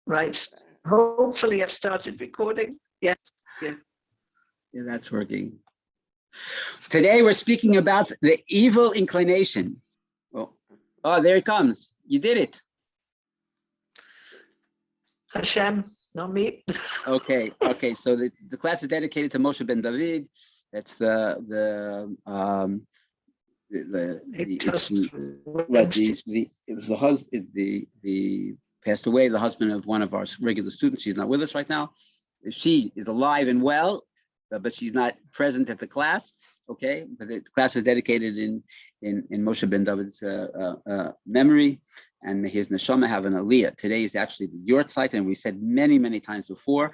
Right. Hopefully I've started recording. Yes. Yeah. Yeah, that's working. Today we're speaking about the evil inclination. Oh, there it comes. You did it. Hashem, not me. Okay. So the class is dedicated to Moshe ben David. That's it was the husband, the passed away, the husband of one of our regular students. She's not with us right now. She is alive and well, but she's not present at the class. Okay, but the class is dedicated in Moshe ben David's memory, and his neshama have an aliyah. Today is actually the yortzeit, and we said many times before,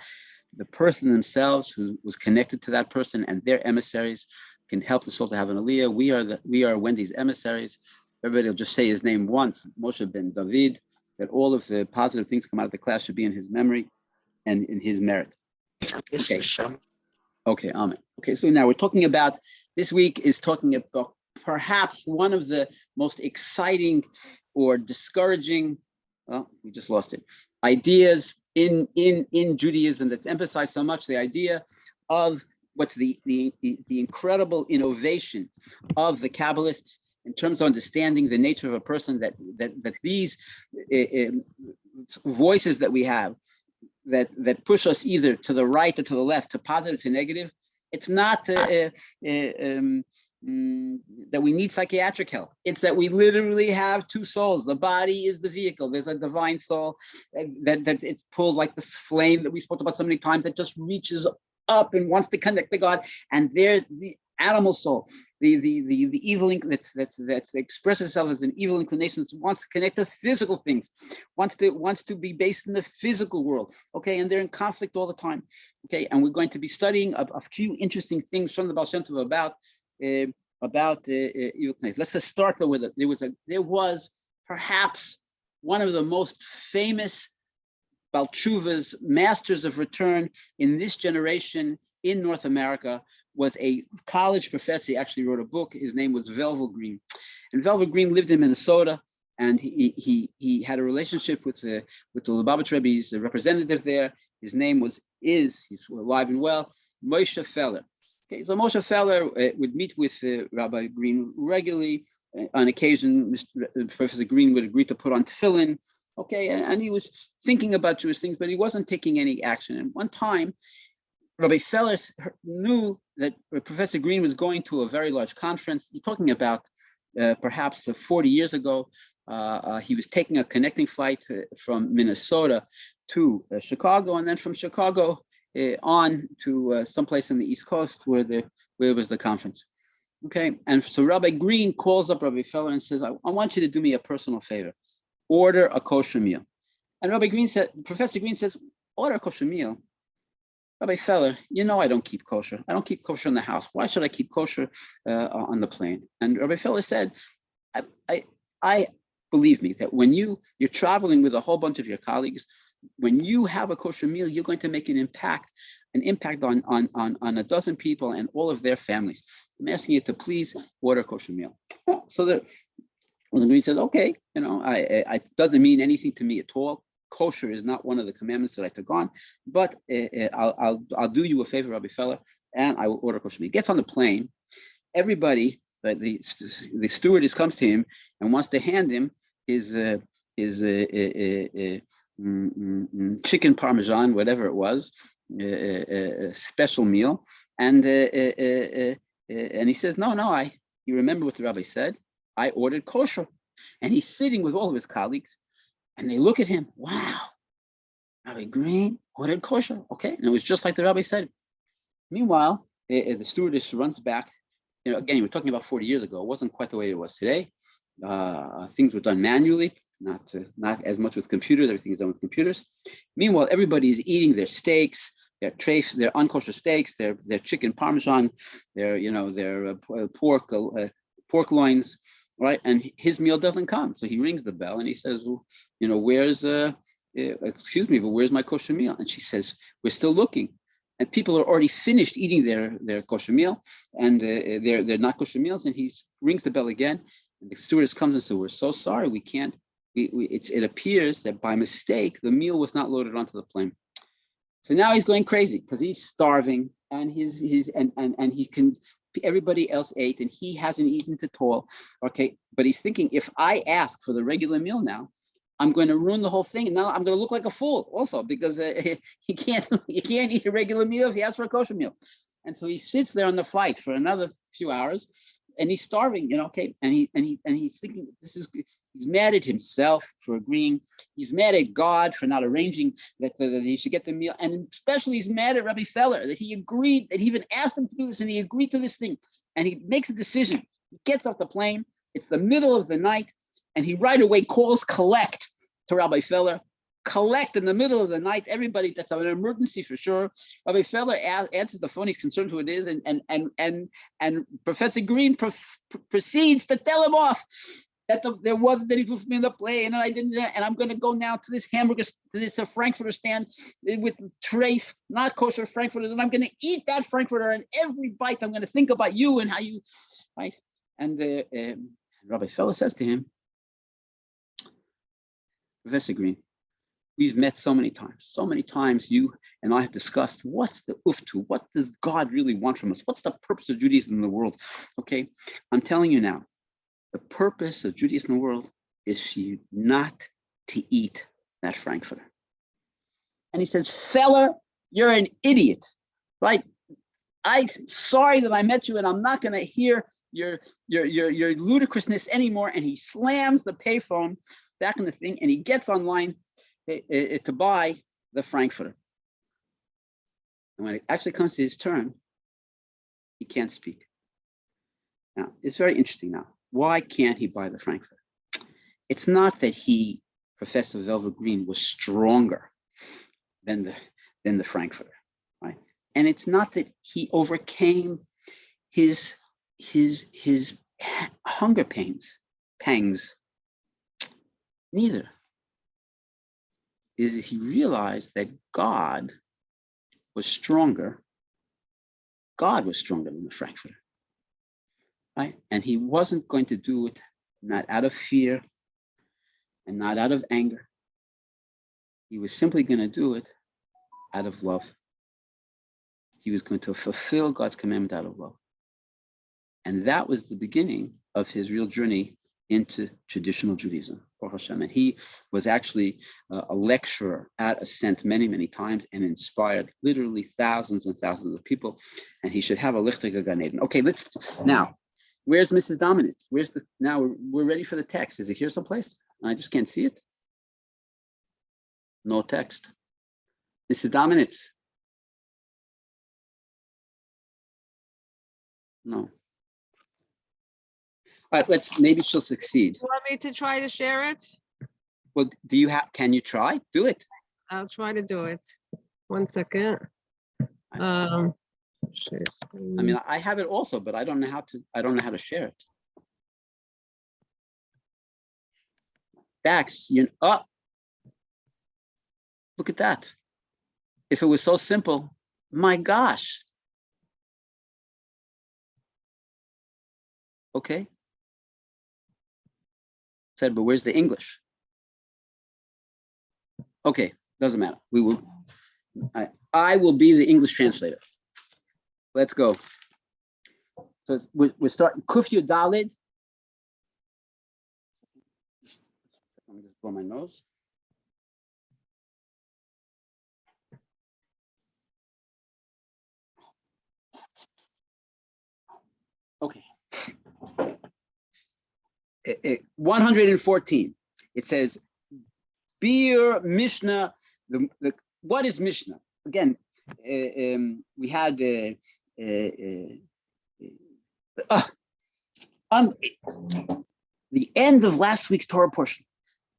the person themselves who was connected to that person and their emissaries can help the soul to have an aliyah. We are Wendy's emissaries. Everybody will just say his name once, Moshe ben David, that all of the positive things come out of the class should be in his memory and in his merit. Okay, amen. Okay, so now we're talking about, this week is talking about perhaps one of the most exciting or discouraging, well, we just lost it, ideas in Judaism that's emphasized so much, the idea of what's the incredible innovation of the Kabbalists in terms of understanding the nature of a person, that these voices that we have that push us either to the right or to the left, to positive, to negative. It's not that we need psychiatric help. It's that we literally have two souls. The body is the vehicle. There's a divine soul that it's pulled like this flame that we spoke about so many times that just reaches up and wants to connect to God. And there's the animal soul, the evil that expresses itself as an evil inclination, that wants to connect to physical things, wants to be based in the physical world. Okay, and they're in conflict all the time. Okay, and we're going to be studying a few interesting things from the Ba'al Shem Tov about evil inclination. Let's just start though with it. There was perhaps one of the most famous Baal Teshuvas, masters of return in this generation in North America, was a college professor. He actually wrote a book. His name was Velvel Green. And Velvel Green lived in Minnesota, and he had a relationship with the Lubavitch Rebbe's representative there. His name he's alive and well, MOSHE Feller. Okay, so MOSHE Feller would meet with Rabbi Green regularly. On occasion, Professor Green would agree to put on tefillin. Okay, and he was thinking about Jewish things, but he wasn't taking any action. And one time, Rabbi Feller knew that Professor Green was going to a very large conference. You're talking about perhaps 40 years ago. He was taking a connecting flight from Minnesota to Chicago, and then from Chicago on to someplace on the East Coast where was the conference. Okay, and so Rabbi Green calls up Rabbi Feller and says, I want you to do me a personal favor. Order a kosher meal. And Professor Green says, order a kosher meal? Rabbi Feller, I don't keep kosher. I don't keep kosher in the house. Why should I keep kosher on the plane? And Rabbi Feller said, I believe me, that when you're traveling with a whole bunch of your colleagues, when you have a kosher meal, you're going to make an impact on a dozen people and all of their families. I'm asking you to please order a kosher meal. So the Green says, okay, it doesn't mean anything to me at all. Kosher is not one of the commandments that I took on, but I'll do you a favor, Rabbi Feller, and I will order kosher meal. He gets on the plane. Everybody, the stewardess comes to him and wants to hand him his chicken parmesan, whatever it was, a special meal, and he says, no, you remember what the rabbi said? I ordered kosher. And he's sitting with all of his colleagues, and they look at him. Wow, Rabbi Green ordered kosher. Okay, and it was just like the rabbi said. Meanwhile, the stewardess runs back. Again, we're talking about 40 years ago. It wasn't quite the way it was today. Things were done manually, not as much with computers. Everything is done with computers. Meanwhile, everybody is eating their steaks, their unkosher steaks, their chicken parmesan, their pork loins. Right, and his meal doesn't come, so he rings the bell and he says, where's excuse me, but where's my kosher meal? And she says, we're still looking. And people are already finished eating their kosher meal, and they're not kosher meals. And he rings the bell again, and the stewardess comes and says, we're so sorry, we can't it appears that by mistake, the meal was not loaded onto the plane. So now he's going crazy because he's starving and everybody else ate and he hasn't eaten at all. Okay, but he's thinking, if I ask for the regular meal now, I'm going to ruin the whole thing. And now I'm going to look like a fool also, because you can't eat a regular meal if he asks for a kosher meal. And so he sits there on the flight for another few hours and he's starving, okay. And he's thinking, he's mad at himself for agreeing. He's mad at God for not arranging that he should get the meal. And especially he's mad at Rabbi Feller that he agreed, that he even asked him to do this and he agreed to this thing. And he makes a decision. He gets off the plane. It's the middle of the night. And he right away calls collect to Rabbi Feller. Collect in the middle of the night. Everybody, that's an emergency for sure. Rabbi Feller answers the phone. He's concerned who it is. And Professor Green proceeds to tell him off that there wasn't any food for me in the plane, and I didn't, and I'm going to go now to this Frankfurter stand with treif, not kosher Frankfurters, and I'm going to eat that Frankfurter, and every bite I'm going to think about you and how you, right? And Rabbi Feller says to him, Professor Green, we've met so many times you and I have discussed what's the uftu, what does God really want from us? What's the purpose of Judaism in the world? Okay, I'm telling you now, the purpose of Judaism in the world is for you not to eat that Frankfurter. And he says, Feller, you're an idiot, right? I'm sorry that I met you and I'm not gonna hear your ludicrousness anymore. And he slams the payphone back in the thing and he gets online to buy the Frankfurter. And when it actually comes to his turn, he can't speak. Now, it's very interesting now. Why can't he buy the Frankfurter? It's not that Professor Velvet Green, was stronger than the Frankfurter, right? And it's not that he overcame his hunger pangs. Neither. Is that he realized that God was stronger. God was stronger than the Frankfurter, right? And he wasn't going to do it not out of fear and not out of anger. He was simply going to do it out of love. He was going to fulfill God's commandment out of love. And that was the beginning of his real journey into traditional Judaism, Baruch Hashem. And he was actually a lecturer at Ascent many, many times and inspired literally thousands and thousands of people. And he should have a Lichtig Gan Eden. Okay, now, where's Mrs. Dominance? Now we're ready for the text. Is it here someplace? I just can't see it. No text. Mrs. Dominance. No. All right, maybe she'll succeed. You want me to try to share it? Well, can you try? Do it. I'll try to do it. 1 second. Share screen. I mean, I have it also, but I don't know how to share it. Dax, look at that. If it was so simple, my gosh. Okay. Said, but where's the English? Okay, doesn't matter. I will be the English translator. Let's go. So we're starting Kuf Yud Daled. Let me just blow my nose. Okay. 114. It says, Bir Mishnah. What is Mishnah? Again, we had the end of last week's Torah portion.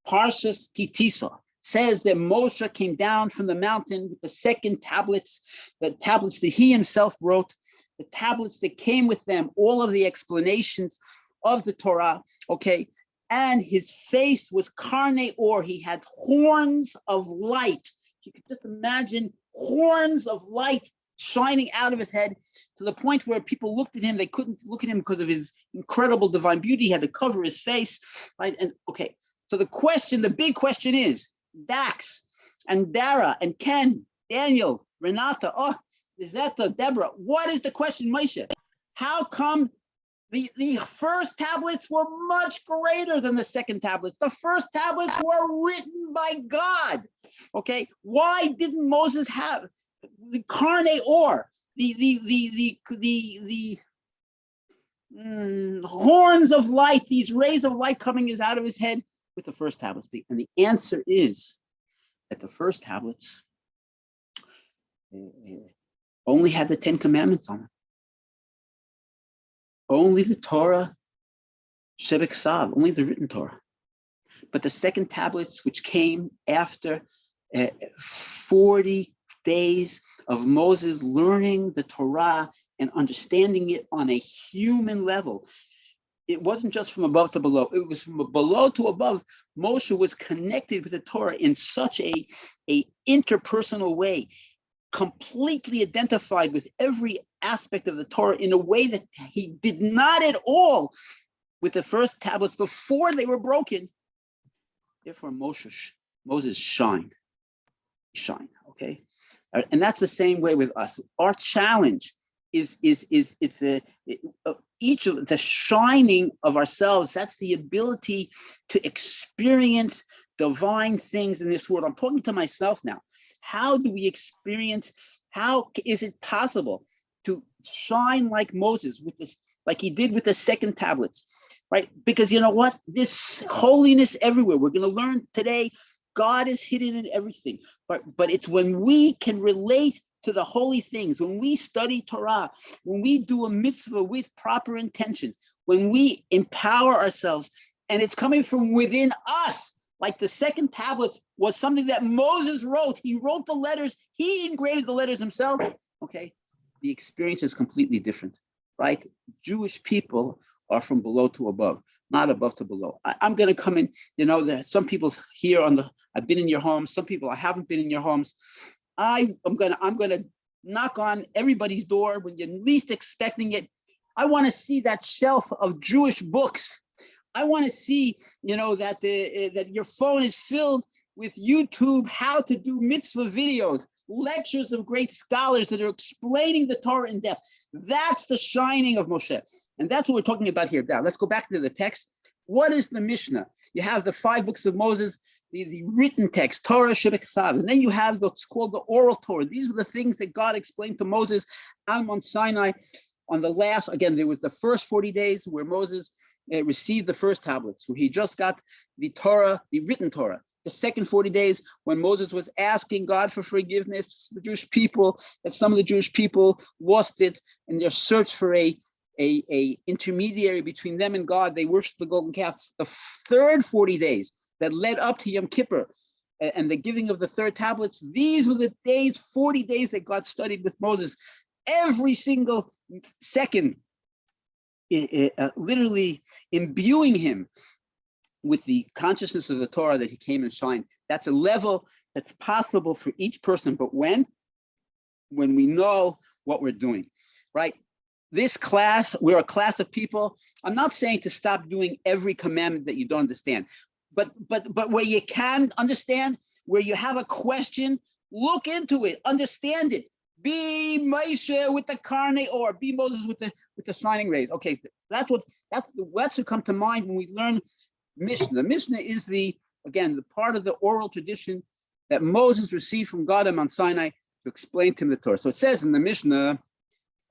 Parshas Kitisa says that Moshe came down from the mountain with the second tablets, the tablets that he himself wrote, the tablets that came with them, all of the explanations of the Torah, okay? And his face was carne or, he had horns of light. You could just imagine horns of light shining out of his head to the point where people looked at him, they couldn't look at him because of his incredible divine beauty. He had to cover his face, right? And okay, So the big question is, Dax and Dara and Ken, Daniel, Renata, Izetta, Deborah, what is the question, Moshe? How come the first tablets were much greater than the second tablets? The first tablets were written by God. Okay, why didn't Moses have the carne or the horns of light, these rays of light coming out of his head with the first tablets? And the answer is that the first tablets only had the 10 commandments on them. Only the Torah, Shebeksav, only the written Torah. But the second tablets, which came after 40 days of Moses learning the Torah and understanding it on a human level, it wasn't just from above to below, it was from below to above. Moshe was connected with the Torah in such a interpersonal way, completely identified with every aspect of the Torah in a way that he did not at all with the first tablets before they were broken. Therefore, Moses shined, okay? And that's the same way with us. Our challenge is each of the shining of ourselves. That's the ability to experience divine things in this world. I'm talking to myself now. How do we experience? How is it possible to shine like Moses with this, like he did with the second tablets, right? Because you know what? This holiness everywhere. We're going to learn today. God is hidden in everything, but it's when we can relate to the holy things, when we study Torah, when we do a mitzvah with proper intentions, when we empower ourselves, and it's coming from within us. Like the second tablets was something that Moses wrote. He wrote the letters. He engraved the letters himself. Okay, the experience is completely different, right? Jewish people are from below to above, not above to below. I'm going to come in, there some people here I've been in your homes. Some people I haven't been in your homes. I'm going to knock on everybody's door when you're least expecting it. I want to see that shelf of Jewish books. I want to see, that your phone is filled with YouTube, how to do mitzvah videos, lectures of great scholars that are explaining the Torah in depth. That's the shining of Moshe. And that's what we're talking about here. Now, let's go back to the text. What is the Mishnah? You have the 5 books of Moses, the written text, Torah, Shebeksav, and then you have what's called the oral Torah. These were the things that God explained to Moses on Mount Sinai. On the last, again, there was the first 40 days where Moses received the first tablets, where he just got the Torah, the written Torah. The second 40 days when Moses was asking God for forgiveness for the Jewish people, that some of the Jewish people lost it in their search for a intermediary between them and God. They worshiped the golden calf. The third 40 days that led up to Yom Kippur and the giving of the third tablets, these were the days, 40 days that God studied with Moses. Every single second, literally imbuing him with the consciousness of the Torah that he came and shined. That's a level that's possible for each person, but when we know what we're doing, right? This class, we're a class of people. I'm not saying to stop doing every commandment that you don't understand, but where you can understand, where you have a question, look into it, understand it. Be Moshe with the carne, or be Moses with the shining rays. Okay, that's what should come to mind when we learn Mishnah. The Mishnah is the part of the oral tradition that Moses received from God on Mount Sinai to explain to him the Torah. So it says in the Mishnah,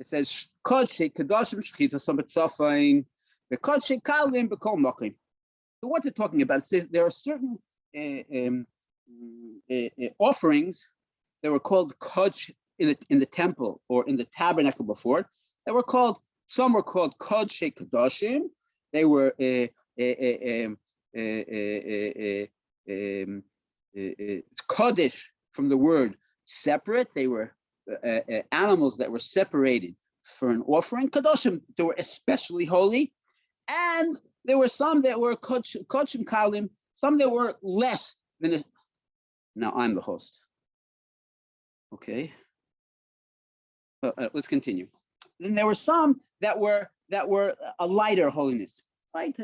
it says Kodshe Kedoshim Shechita Sabatzafin, the Kodshe Kalim B'Kol Mokim. So what's it talking about? It says there are certain offerings that were called Kodesh in the temple or in the tabernacle before, that were called, some were called Kodshe Kedoshim. They were Kodesh from the word separate. They were animals that were separated for an offering. Kedoshim, they were especially holy. And there were some that were Kodshim Kalim, some that were less than this. Now I'm the host. Okay. Let's continue. Then there were some that were a lighter holiness, right?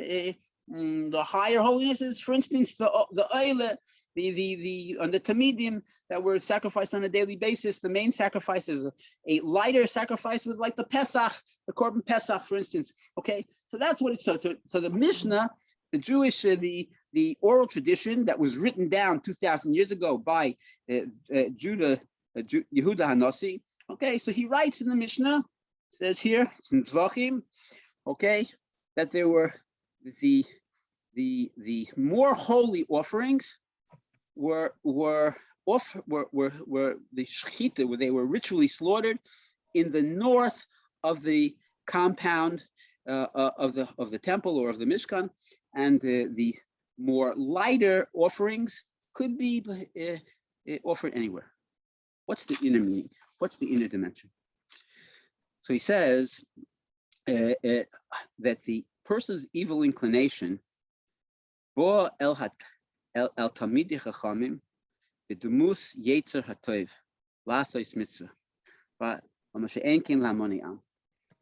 The higher holinesses, for instance, the oile, the tamidim that were sacrificed on a daily basis. The main sacrifice is a lighter sacrifice with like the Pesach, the Korban Pesach, for instance. Okay, so that's what it's. So the Mishnah, the Jewish, the oral tradition that was written down 2,000 years ago by Yehuda Hanasi. Okay, so he writes in the Mishnah, says here in Zvachim, okay, that there were the more holy offerings were the shechita, where they were ritually slaughtered in the north of the compound of the temple or of the Mishkan, and the more lighter offerings could be offered anywhere. What's the inner meaning? What's the inner dimension? So he says that the person's evil inclination, bo el tamidi chachamim, b'dumus yetzer hatov, la'asos mitzvah, but MOSHE enkin la'moni am.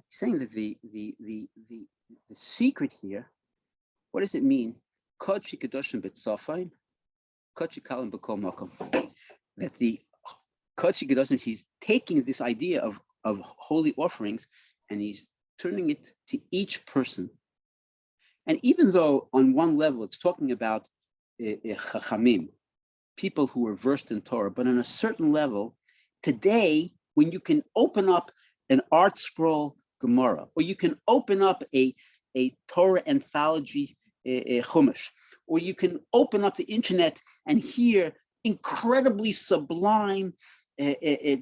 He's saying that the secret here, what does it mean? Kod shikadoshim b'tzafayim, kod shikalim b'kol makom. That the kod shikadoshim, he's taking this idea of holy offerings and he's turning it to each person. And even though on one level it's talking about chachamim, people who are versed in Torah, but on a certain level, today, when you can open up an art scroll Gemara, or you can open up a Torah anthology Chumash, or you can open up the internet and hear incredibly sublime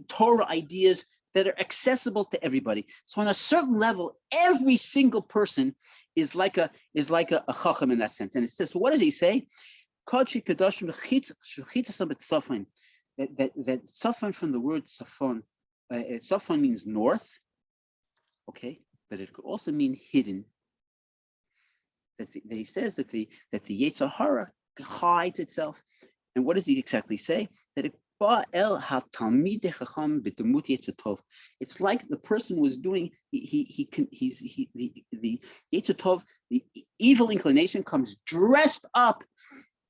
Torah ideas that are accessible to everybody. So on a certain level, every single person is like a chacham in that sense. And it says, so what does he say? That safan from the word safon, safon means north, okay, but it could also mean hidden. That he says that the Yetzer Hara hides itself. And what does he exactly say? That it it's like the person was doing, the Yetzer Tov, the evil inclination comes dressed up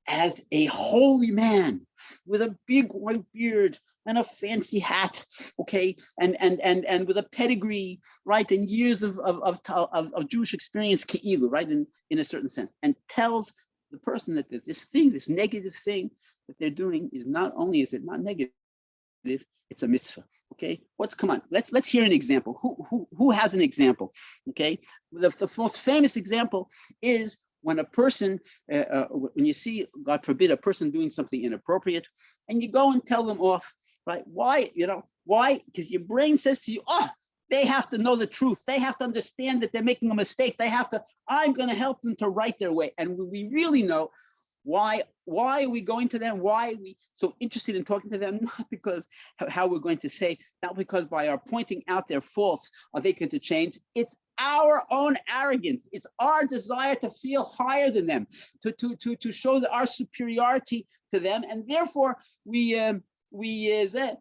as a holy man with a big white beard and a fancy hat, okay, and with a pedigree, right, and years of Jewish experience, ke'ilu, right, in a certain sense, and tells the person that this thing, this negative thing that they're doing is not only is it not negative, it's a mitzvah. Okay, come on, let's hear an example. Who has an example? Okay, the most famous example is when a person, when you see, God forbid, a person doing something inappropriate, and you go and tell them off, right? Why? Why? Because your brain says to you, oh, they have to know the truth. They have to understand that they're making a mistake. I'm going to help them to right their way. And we really know why are we going to them? Why are we so interested in talking to them? Not because how we're going to say, not because by our pointing out their faults are they going to change. It's our own arrogance. It's our desire to feel higher than them, to show our superiority to them, and therefore we're going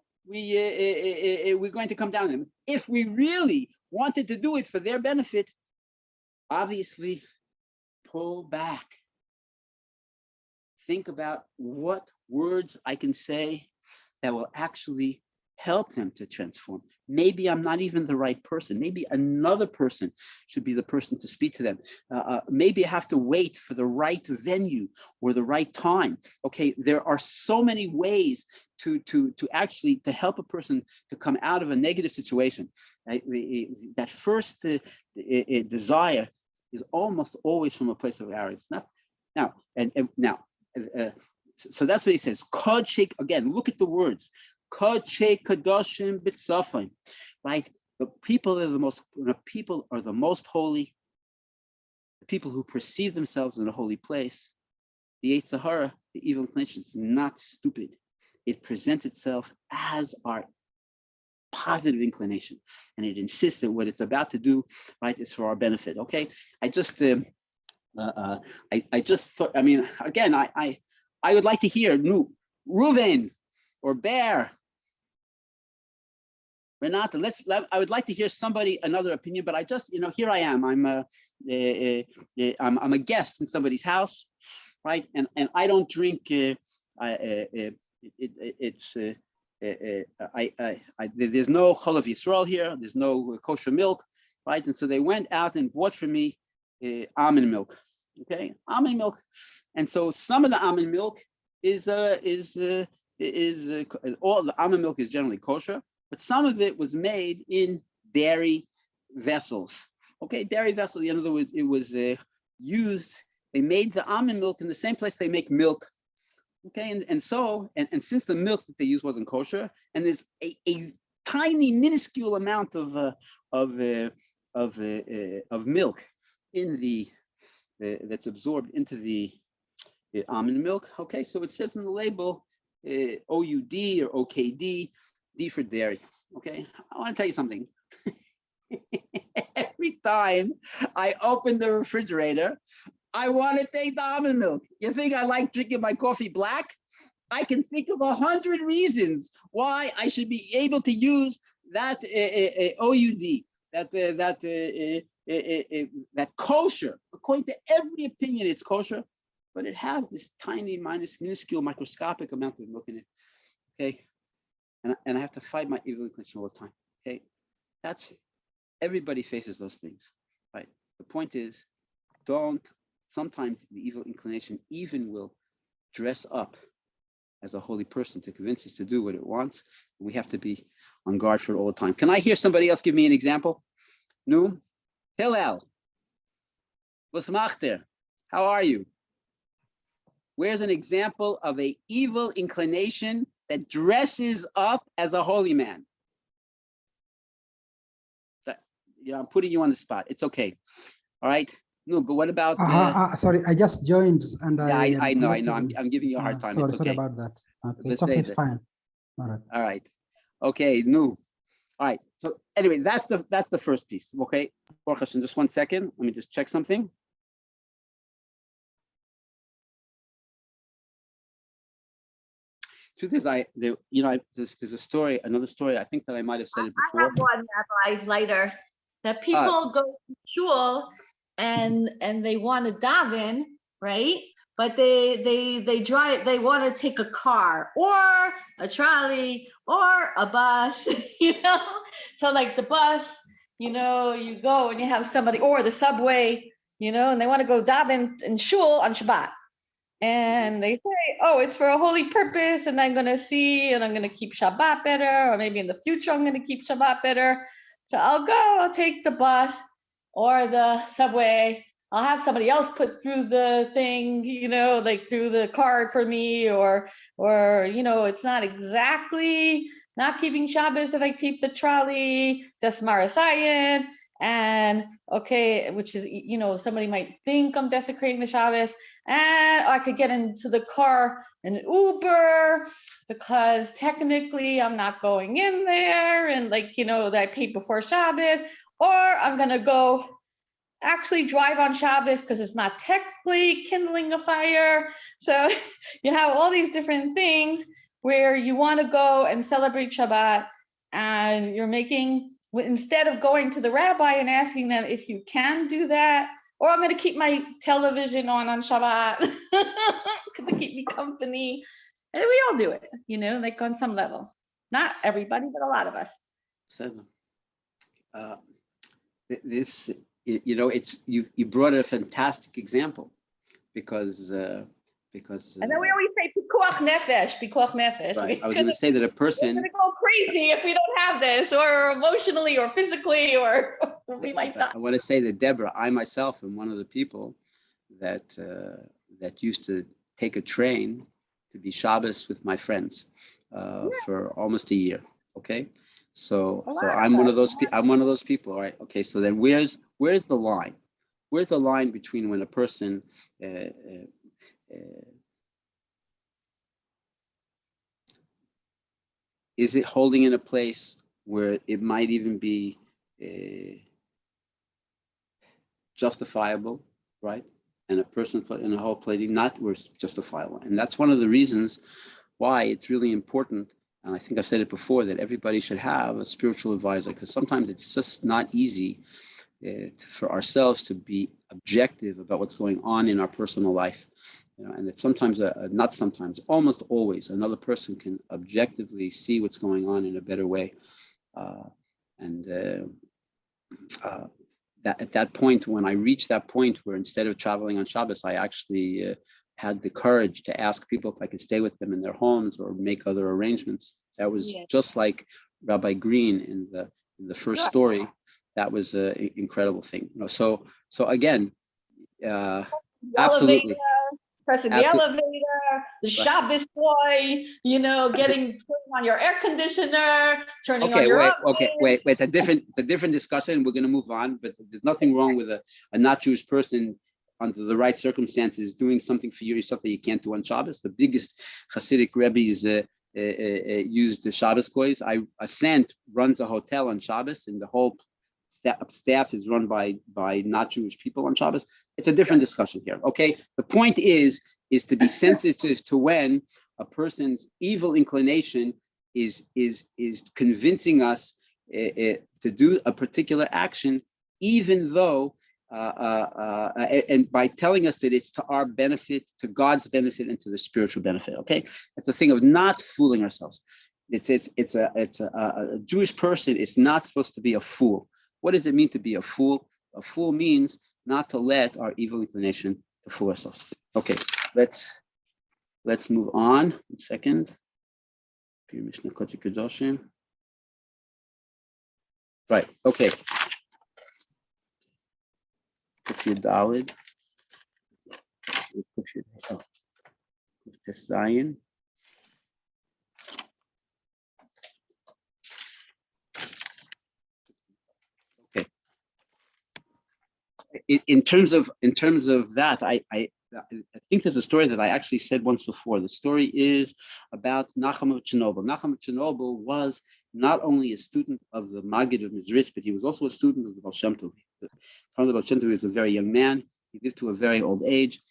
to come down on them. If we really wanted to do it for their benefit, obviously, pull back. Think about what words I can say that will actually help them to transform. Maybe I'm not even the right person. Maybe another person should be the person to speak to them. Maybe I have to wait for the right venue or the right time. Okay, there are so many ways to actually help a person to come out of a negative situation. That first desire is almost always from a place of arrogance. So that's what he says. Kod shek, again, look at the words. Kod shek kadoshim b'tzafim, right? The people are the most holy. The people who perceive themselves in a holy place. The Yetzer Hara, the evil inclination, is not stupid. It presents itself as our positive inclination, and it insists that what it's about to do, right, is for our benefit. Okay, I just thought. I mean, again, I would like to hear Reuven or Bear. Renata, I would like to hear another opinion, but I just, here I am. I'm a guest in somebody's house, right? And I don't drink. There's no chalav Yisrael here. There's no kosher milk, right? And so they went out and bought for me almond milk. Okay, almond milk, and so some of the almond milk is all the almond milk is generally kosher. But some of it was made in dairy vessels. Okay, dairy vessels. In other words, it was used. They made the almond milk in the same place they make milk. Okay, and since the milk that they used wasn't kosher, and there's a tiny, minuscule amount of milk in the that's absorbed into the almond milk. Okay, so it says in the label OUD or OKD. D for dairy. Okay, I want to tell you something. Every time I open the refrigerator, I want to take the almond milk. You think I like drinking my coffee black? I can think of 100 reasons why I should be able to use that OUD, that kosher. According to every opinion, it's kosher, but it has this tiny, minuscule, microscopic amount of milk in it. Okay. And I have to fight my evil inclination all the time. Okay, that's it. Everybody faces those things, right? The point is, sometimes the evil inclination even will dress up as a holy person to convince us to do what it wants. We have to be on guard for it all the time. Can I hear somebody else give me an example? No? Hillel. Was machter? How are you? Where's an example of an evil inclination that dresses up as a holy man? I'm putting you on the spot. It's okay. All right. No, but what about? Sorry, I just joined and I know. I'm giving you a hard time. Sorry, it's okay. sorry about that. Okay, it's okay. It's fine. All right. All right. Okay. No. All right. So anyway, that's the first piece. Okay. Just 1 second. Let me just check something. Truth is, there's a story, another story. I think that I might have said it before. I have one, Rabbi Leiter, that people go to shul and they want to daven, right? But they drive. They want to take a car or a trolley or a bus, So like the bus, you go and you have somebody, or the subway, and they want to go daven in shul on Shabbat. And they say, oh, it's for a holy purpose, and I'm going to keep Shabbat better, or maybe in the future I'm going to keep Shabbat better. So I'll take the bus or the subway. I'll have somebody else put through the thing, like through the card for me, or it's not exactly not keeping Shabbos if I keep the trolley, just Marasayan. And okay, which is, somebody might think I'm desecrating the Shabbos, and I could get into the car and Uber because technically I'm not going in there, and that I paid before Shabbos, or I'm gonna go actually drive on Shabbos because it's not technically kindling a fire. So you have all these different things where you want to go and celebrate Shabbat, and you're making, instead of going to the rabbi and asking them if you can do that, or I'm going to keep my television on Shabbat to keep me company. And we all do it, like on some level. Not everybody, but a lot of us. So, you brought a fantastic example because. And then we always say pikuach nefesh. Right. I was going to say that a person. We're going to go crazy if we don't have this, or emotionally, or physically, or we might not. I want to say that Deborah, I myself am one of the people that used to take a train to be Shabbos with my friends for almost a year. Okay, so I'm one of those. I'm one of those people. All right. Okay. So then, where's the line? Where's the line between when a person is it holding in a place where it might even be justifiable, right? And a person in a whole plating not where it's justifiable. And that's one of the reasons why it's really important. and I think I've said it before, that everybody should have a spiritual advisor, because sometimes it's just not easy for ourselves to be objective about what's going on in our personal life. And that sometimes, not sometimes, almost always, another person can objectively see what's going on in a better way. That at that point, when I reached that point where instead of traveling on Shabbos, I actually had the courage to ask people if I could stay with them in their homes or make other arrangements. That was just like Rabbi Green in the first story. That was an incredible thing. So again, absolutely. Pressing the elevator, the Shabbos boy, turning on your air conditioner, turning on your wait. It's a different discussion. We're going to move on, but there's nothing wrong with a not Jewish person under the right circumstances doing something for you, stuff that you can't do on Shabbos. The biggest Chassidic Rebbe's used the Shabbos goys. Ascent runs a hotel on Shabbos, and the whole staff is run by not Jewish people on Shabbos. It's a different discussion here. Okay, the point is to be sensitive to when a person's evil inclination is convincing us to do a particular action, even though and by telling us that it's to our benefit, to God's benefit, and to the spiritual benefit. Okay, it's a thing of not fooling ourselves. It's a Jewish person is not supposed to be a fool. What does it mean to be a fool? A fool means not to let our evil inclination to fool ourselves. Okay, let's move on. 1 second. Right. Okay. Put your Daled. Put your Zion. In terms of that, I think there's a story that I actually said once before. The story is about Nachum of Chernobyl. Nachum of Chernobyl was not only a student of the Maggid of Mizrich, but he was also a student of the Ba'al Shem Tov. The Ba'al Shem Tov was a very young man. He lived to a very old age.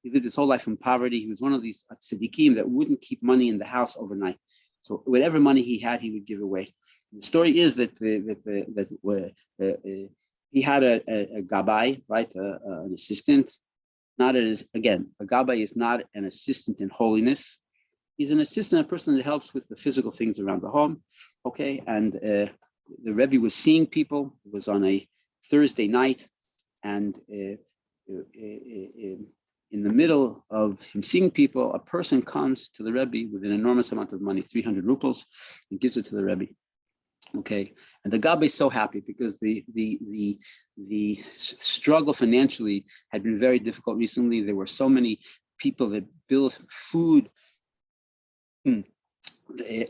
He lived his whole life in poverty. He was one of these tzaddikim that wouldn't keep money in the house overnight. So whatever money he had, he would give away. The story is that he had a gabbai, right, an assistant. A gabbai is not an assistant in holiness. He's an assistant, a person that helps with the physical things around the home. Okay, and the Rebbe was seeing people. It was on a Thursday night, and in the middle of him seeing people, a person comes to the Rebbe with an enormous amount of money, 300 rubles, and gives it to the Rebbe. Okay, and the Gabbai is so happy because the struggle financially had been very difficult recently. There were so many people that built food,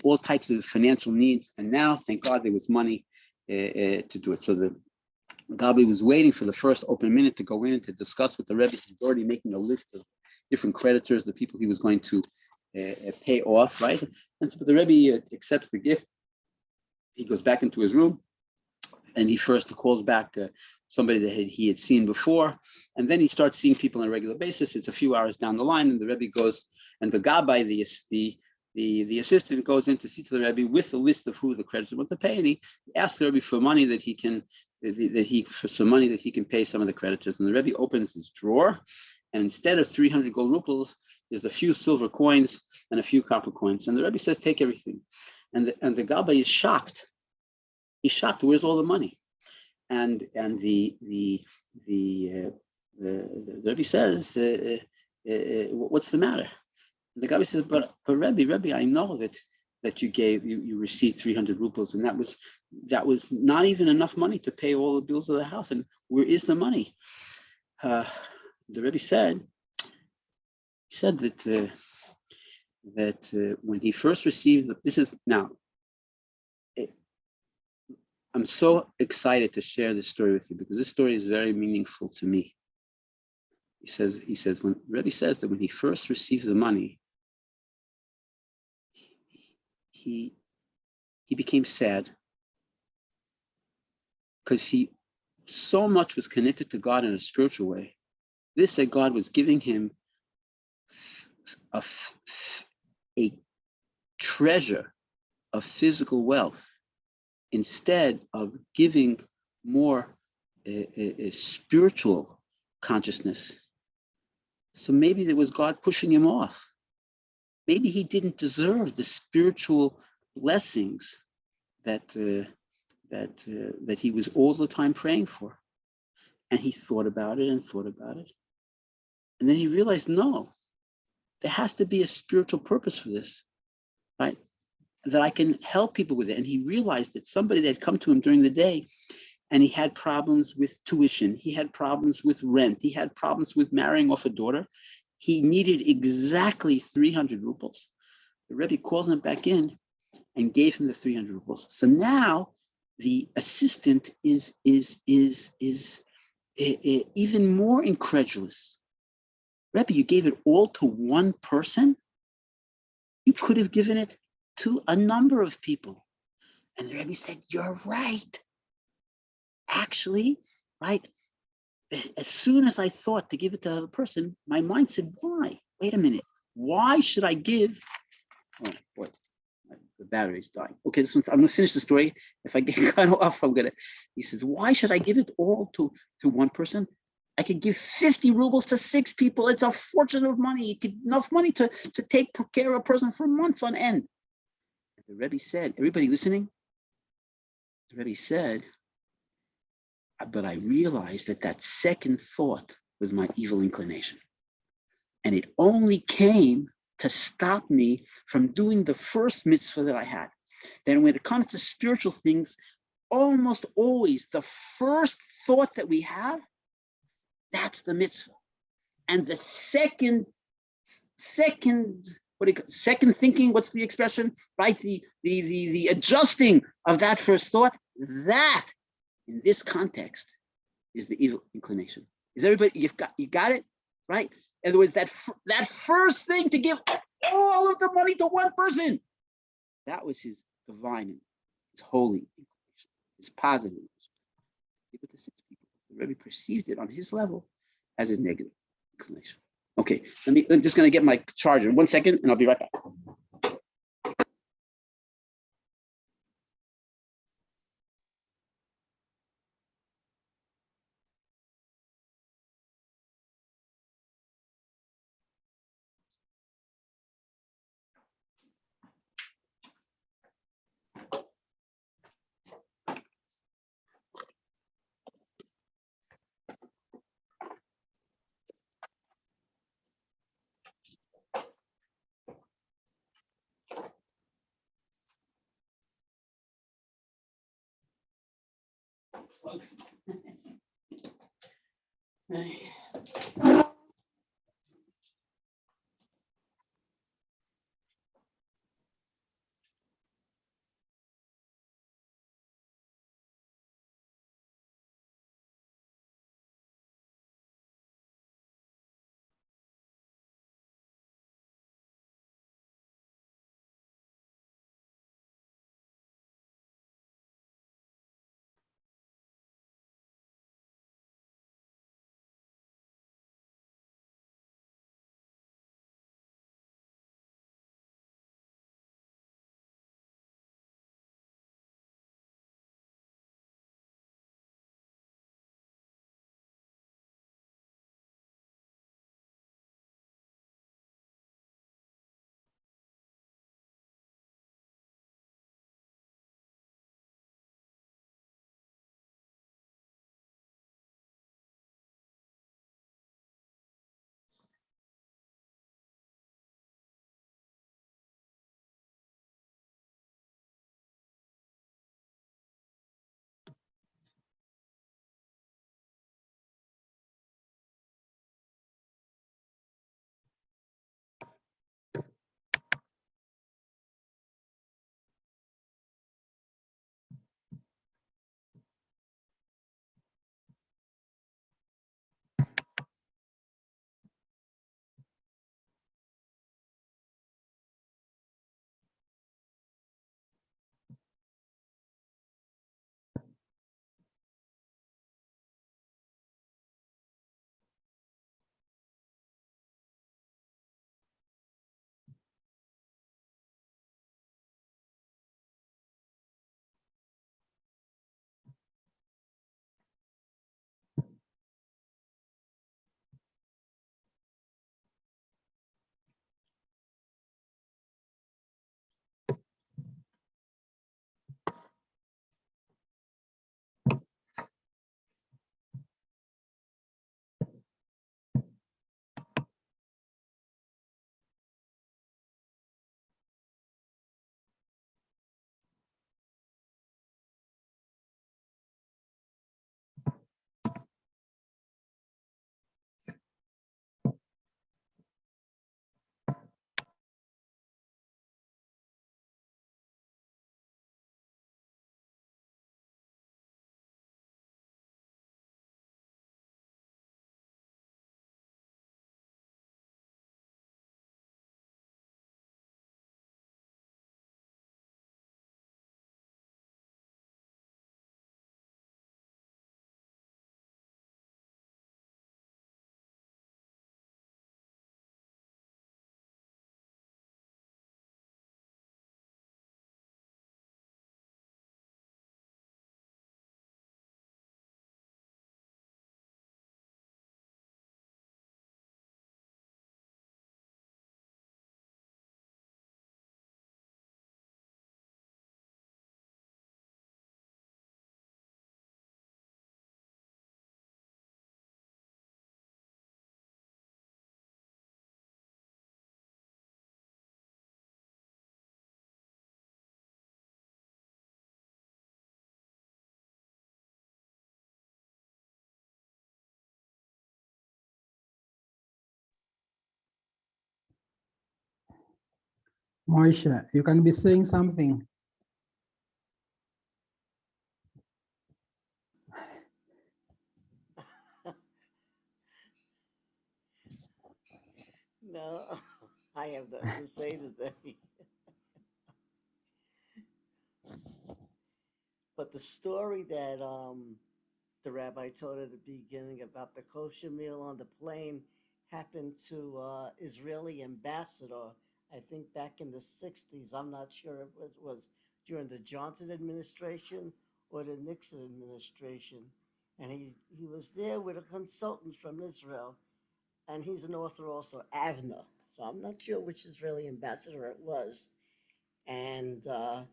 all types of financial needs, and now, thank God, there was money to do it. So the Gabbai was waiting for the first open minute to go in to discuss with the Rebbe. He was already making a list of different creditors, the people he was going to pay off, right? And so the Rebbe accepts the gift. He goes back into his room, and he first calls back somebody that he had seen before, and then he starts seeing people on a regular basis. It's a few hours down the line, and the Rebbe goes, and the Gabbai, the assistant, goes in to see to the Rebbe with the list of who the creditors want to pay, and he asks the Rebbe for money that he can, for some money that he can pay some of the creditors. And the Rebbe opens his drawer, and instead of 300 gold rubles, there's a few silver coins and a few copper coins. And the Rebbe says, "Take everything." And the Gabbai is shocked. He's shocked. Where's all the money? And the Rebbe says, "What's the matter?" And the Gabbai says, "But Rebbe, I know that you received 300 rubles, and that was not even enough money to pay all the bills of the house. And where is the money?" The Rebbe said that when he first received I'm so excited to share this story with you because this story is very meaningful to me. He says when Rebbe says that when he first received the money, he became sad because he so much was connected to God in a spiritual way. This that God was giving him a treasure of physical wealth instead of giving more a spiritual consciousness. So maybe it was God pushing him off. Maybe he didn't deserve the spiritual blessings that he was all the time praying for. And he thought about it and thought about it. And then he realized, no, there has to be a spiritual purpose for this, right? That I can help people with it. And he realized that somebody that had come to him during the day and he had problems with tuition, he had problems with rent, he had problems with marrying off a daughter. He needed exactly 300 rubles. The Rebbe calls him back in and gave him the 300 rubles. So now the assistant is even more incredulous. Rebbe, you gave it all to one person? You could have given it to a number of people. And the Rebbe said, you're right. Actually, right, as soon as I thought to give it to the other person, my mind said, why? Wait a minute. Why should I give? Oh, boy, the battery's dying. Okay, I'm going to finish the story. If I get cut off, he says, why should I give it all to one person? I could give 50 rubles to 6 people. It's a fortune of money. Enough money to take care of a person for months on end. And the Rebbe said, everybody listening? The Rebbe said, but I realized that second thought was my evil inclination. And it only came to stop me from doing the first mitzvah that I had. Then when it comes to spiritual things, almost always the first thought that we have, that's the mitzvah. And the second thinking, what's the expression? Right? The adjusting of that first thought, that in this context is the evil inclination. Is everybody, you got it? Right? In other words, that first thing to give all of the money to one person, that was his divine, his holy inclination, his positive inclination. Give it to 6 people. The Rebbe perceived it on his level as his negative inclination. Okay, I'm just gonna get my charger. 1 second, and I'll be right back. Moshe, you can be saying something. No, I have nothing to say today. But the story that the rabbi told at the beginning about the kosher meal on the plane happened to Israeli ambassador, I think back in the 60s. I'm not sure if it was during the Johnson administration or the Nixon administration. And he was there with a consultant from Israel. And he's an author also, Avner. So I'm not sure which Israeli ambassador it was. And the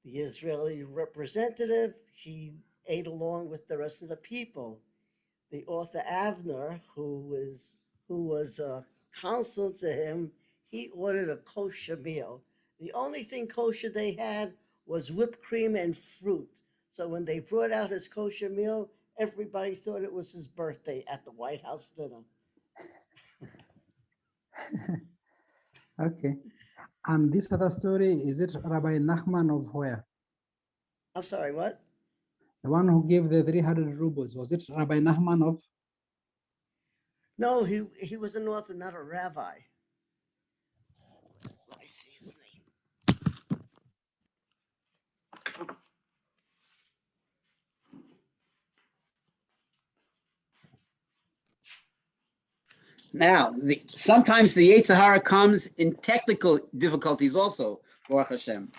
Israeli representative, he ate along with the rest of the people. The author Avner, who was a counsel to him, he ordered a kosher meal. The only thing kosher they had was whipped cream and fruit. So when they brought out his kosher meal, everybody thought it was his birthday at the White House dinner. Okay. And this other story, is it Rabbi Nachman of where? I'm sorry, what? The one who gave the 300 rubles, was it Rabbi Nachman of? No, he was an author, not a rabbi. Let me see his name. Now, sometimes the Yetzer Hara comes in technical difficulties also, Baruch Hashem.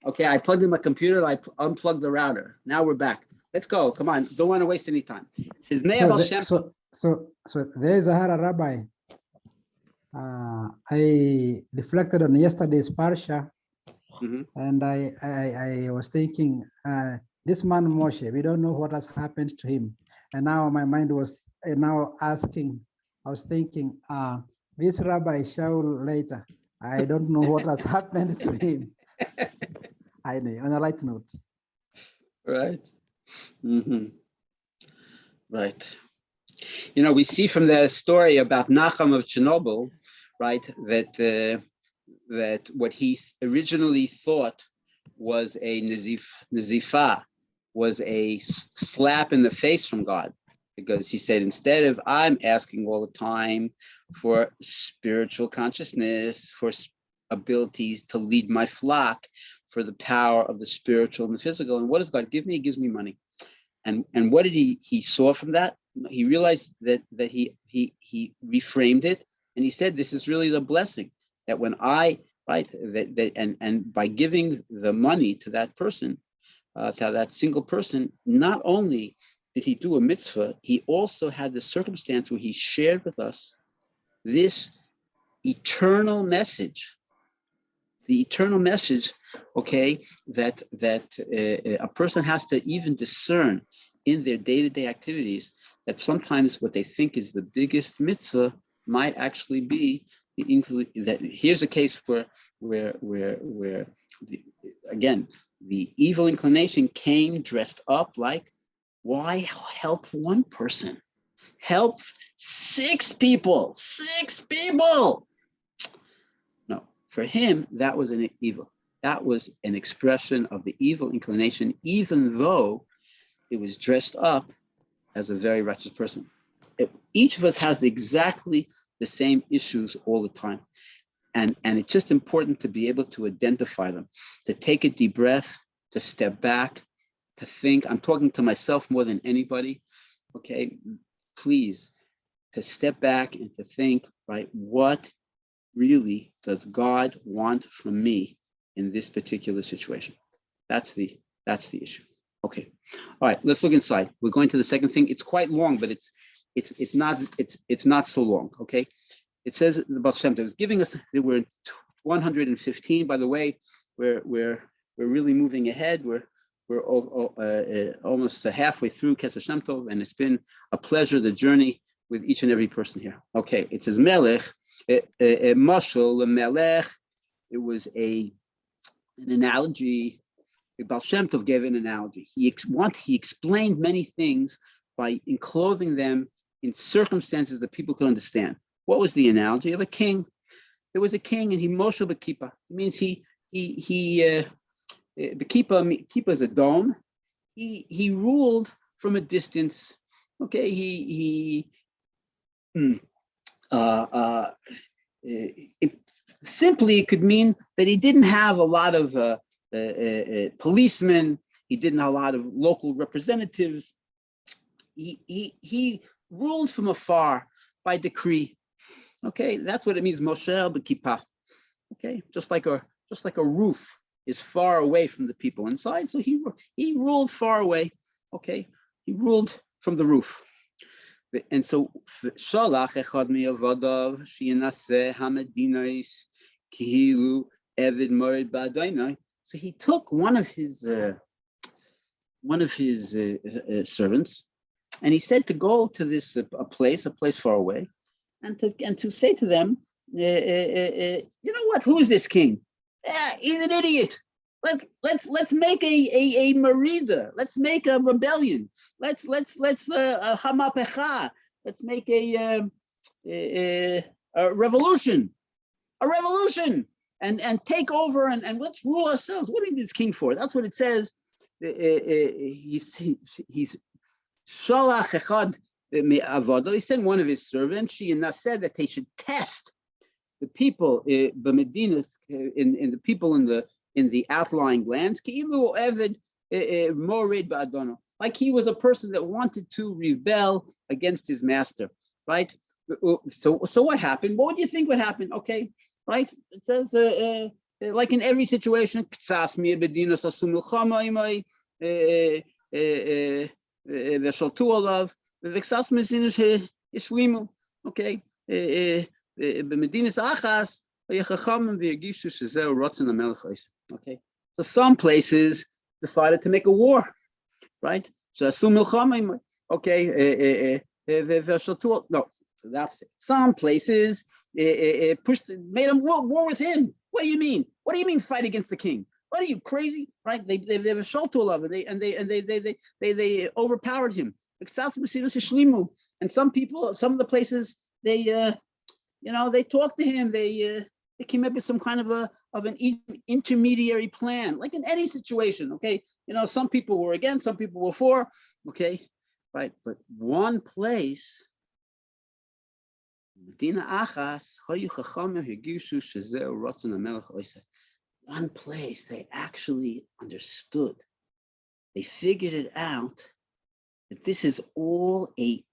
Okay, I plugged in my computer, I unplugged the router. Now we're back. Let's go, come on, don't want to waste any time. It says, So there is a Hara rabbi. I reflected on yesterday's parsha, and I was thinking, this man Moshe, we don't know what has happened to him. And now my mind was now asking, I was thinking, this Rabbi Shaul Leiter, I don't know what has happened to him. I know, on a light note. Right. Right. You know, we see from the story about Nachum of Chernobyl, right, that what he originally thought was a nazifah, was a slap in the face from God. Because he said, instead of I'm asking all the time for spiritual consciousness, for abilities to lead my flock, for the power of the spiritual and the physical, and what does God give me? He gives me money. And what did he saw from that? He realized that he reframed it, and he said, this is really the blessing, that when and by giving the money to that person, to that single person, not only did he do a mitzvah, he also had the circumstance where he shared with us this eternal message, the eternal message, okay, that a person has to even discern in their day-to-day activities, that sometimes what they think is the biggest mitzvah might actually be that here's a case where again, the evil inclination came dressed up like, why help one person? Help 6 people, 6 people. No, for him, that was an evil. That was an expression of the evil inclination, even though it was dressed up as a very righteous person. Each of us has exactly the same issues all the time. And it's just important to be able to identify them, to take a deep breath, to step back, to think. I'm talking to myself more than anybody, okay? Please, to step back and to think, right, what really does God want from me in this particular situation? That's the issue. Okay, all right, let's look inside. We're going to the second thing. It's quite long, but it's not so long, okay? It says the Ba'al Shem Tov is giving us, we're 115, by the way, we're really moving ahead. We're almost halfway through Keter Shem Tov, and it's been a pleasure, the journey with each and every person here. Okay, it says Melech, Mashal, Melech. It was an analogy. Ba'al Shem Tov gave an analogy. He explained many things by enclothing them in circumstances that people could understand. What was the analogy of a king? there was a king, and he Moshe B'Kippah. It means B'Kippah is a dome. He ruled from a distance. Okay, it could mean that he didn't have a lot of policemen. He didn't have a lot of local representatives. He ruled from afar by decree. Okay, that's what it means, Moshe B'Kippah. Okay, just like a roof is far away from the people inside, so he ruled far away. Okay, he ruled from the roof. And so Shalach echad mi'avodav she'yanaseh hamedinais kihilu evid morid ba'adainai. So he took one of his servants, and he said to go to this a place far away, and to say to them, you know what? Who is this king? He's an idiot. Let's make a merida. Let's make a rebellion. Let's hamapecha. Let's make a revolution. A revolution. And take over and let's rule ourselves. What do you need this king for? That's what it says. He's shalach echad me'avodo. He sent one of his servants. She said that they should test the people, the Medinas, in the people in the outlying lands. Like he was a person that wanted to rebel against his master, right? So what happened? What do you think would happen? Okay, right? It says like in every situation, okay. Okay, so some places decided to make a war, right? So okay, no, that's it. Some places made them war with him. What do you mean? What do you mean fight against the king? What are you, crazy? Right? They have a shaltul of it, and they overpowered him. And some people, some of the places, they talked to him. They came up with some kind of an intermediary plan, like in any situation. Okay, some people were against, some people were for. Okay, right? But one place, one place they actually understood. They figured it out that this is all a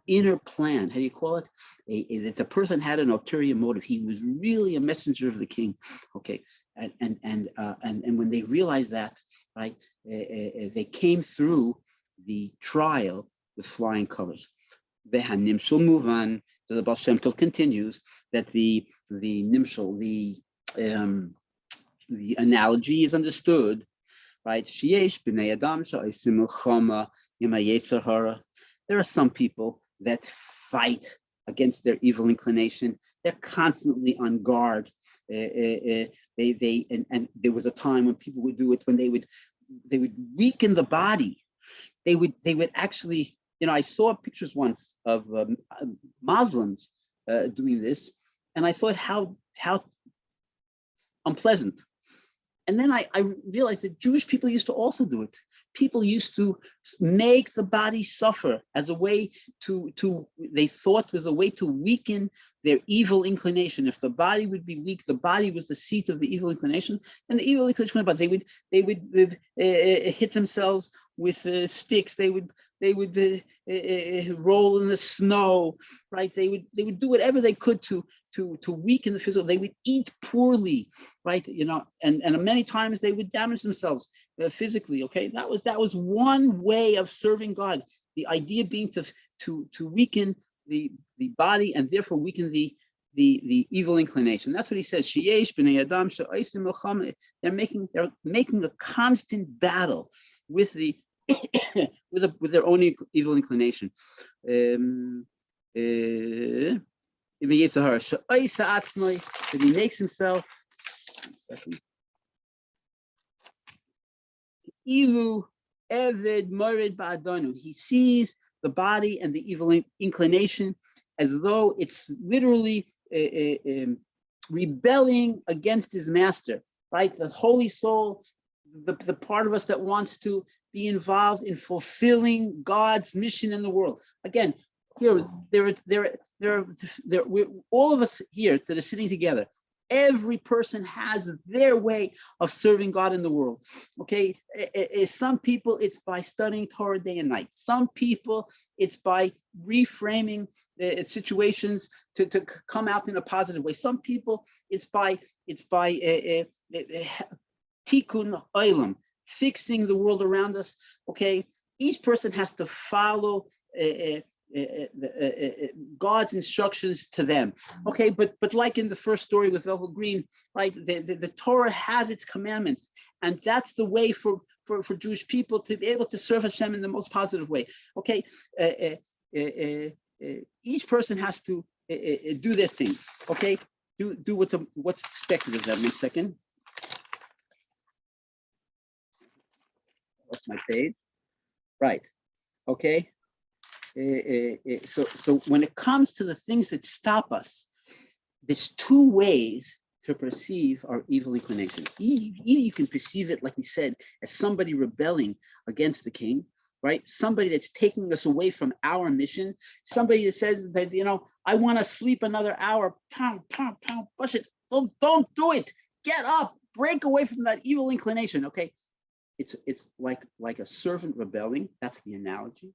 inner plan. How do you call it? That the person had an ulterior motive. He was really a messenger of the king. Okay, and when they realized that, right, they came through the trial with flying colors. The Ba'al Shem Tov continues that the nimshal, the analogy is understood, right? There are some people that fight against their evil inclination. They're constantly on guard. And there was a time when people would do it when they would weaken the body. They would actually. I saw pictures once of Muslims doing this, and I thought how unpleasant. And then I realized that Jewish people used to also do it. People used to make the body suffer as a way they thought was a way to weaken their evil inclination. If the body would be weak, the body was the seat of the evil inclination, and the evil inclination, but they would hit themselves with sticks. They would roll in the snow, right? They would do whatever they could to weaken the physical. They would eat poorly, right? And many times they would damage themselves physically. Okay, that was one way of serving God. The idea being to weaken the body and therefore weaken the evil inclination. That's what he says. They're making a constant battle with with their own evil inclination. That he makes himself ilu eved morid ba'adonu. He sees the body and the evil inclination as though it's literally rebelling against his master, right? The holy soul, the part of us that wants to be involved in fulfilling God's mission in the world. Again, here, we're, all of us here that are sitting together, every person has their way of serving God in the world. Okay, some people it's by studying Torah day and night. Some people it's by reframing situations to come out in a positive way. Some people it's by tikkun olam, fixing the world around us. Okay, each person has to follow God's instructions to them. Okay, but like in the first story with Velvet Green, right? The Torah has its commandments, and that's the way for Jewish people to be able to serve Hashem in the most positive way. Okay, each person has to do their thing. Okay, do what's expected of them. 1 second. Lost my page. Right. Okay. So when it comes to the things that stop us, there's two ways to perceive our evil inclination. Either you can perceive it, like we said, as somebody rebelling against the king, right? Somebody that's taking us away from our mission. Somebody that says that, I want to sleep another hour. Push it. Don't do it. Get up. Break away from that evil inclination. Okay. It's like a servant rebelling. That's the analogy.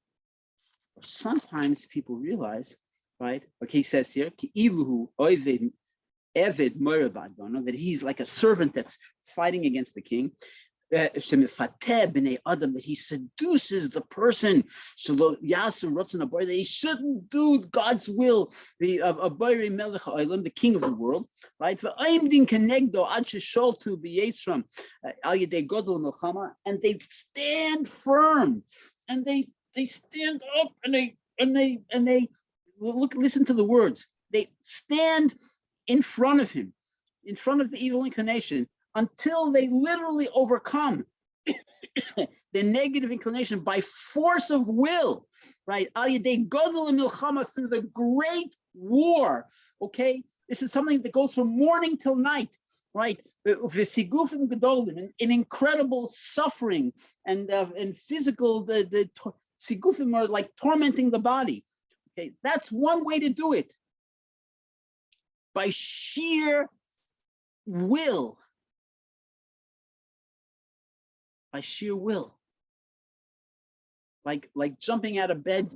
Sometimes people realize, right? Okay, he says here, that he's like a servant that's fighting against the king. That he seduces the person, that he shouldn't do God's will, the king of the world, right? And they stand firm, and they stand up, and they look, listen to the words. They stand in front of him, in front of the evil inclination, until they literally overcome the negative inclination by force of will, right? Through the great war. Okay, this is something that goes from morning till night, right? In incredible suffering and physical, the sigufim are like tormenting the body. Okay, that's one way to do it. By sheer will. By sheer will. Like jumping out of bed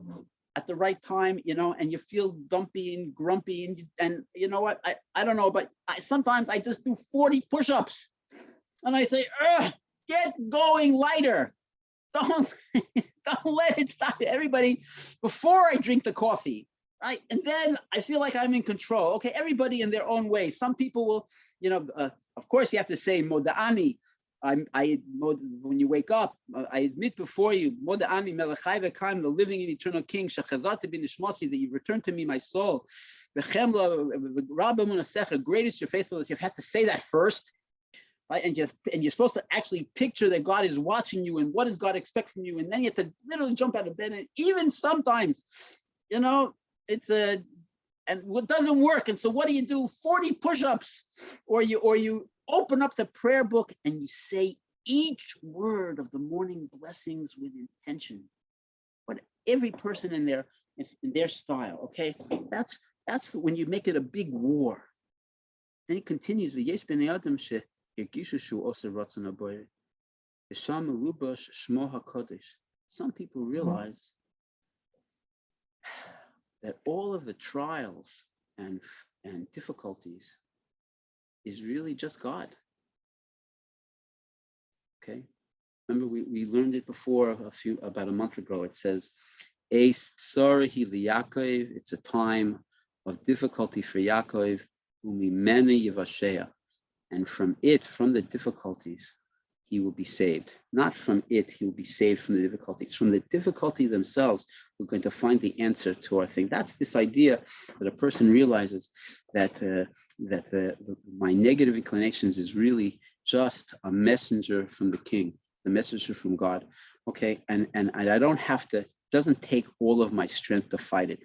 at the right time, and you feel dumpy and grumpy, and you know what? I don't know, but sometimes I just do 40 push-ups, and I say, get going lighter. Don't let it stop everybody before I drink the coffee, right? And then I feel like I'm in control. Okay, everybody in their own way. Some people will, of course you have to say moda'ani. When you wake up, I admit before you, moda'ani melechai v'kaim, the living and eternal King, shechazarti b'nishmasi, that you return to me my soul. V'chemla rabba munasecha, great is your faithfulness. You have to say that first. Right, and you're supposed to actually picture that God is watching you, and what does God expect from you, and then you have to literally jump out of bed. And even sometimes, it's and what doesn't work. And so what do? 40 push-ups, or you open up the prayer book and you say each word of the morning blessings with intention. But every person in their style. Okay, that's when you make it a big war. Then he continues with Yesh b'nei Adam she. Some people realize that all of the trials and difficulties is really just God. Okay, remember we learned it before about a month ago. It says, "Eis tzarahi liYaakov." It's a time of difficulty for Yaakov. Umimene yivashea. And from the difficulties, he will be saved. Not from it, he will be saved from the difficulties. From the difficulty themselves, we're going to find the answer to our thing. That's this idea that a person realizes that my negative inclinations is really just a messenger from the King, the messenger from God. Okay, and I don't have to. It doesn't take all of my strength to fight it.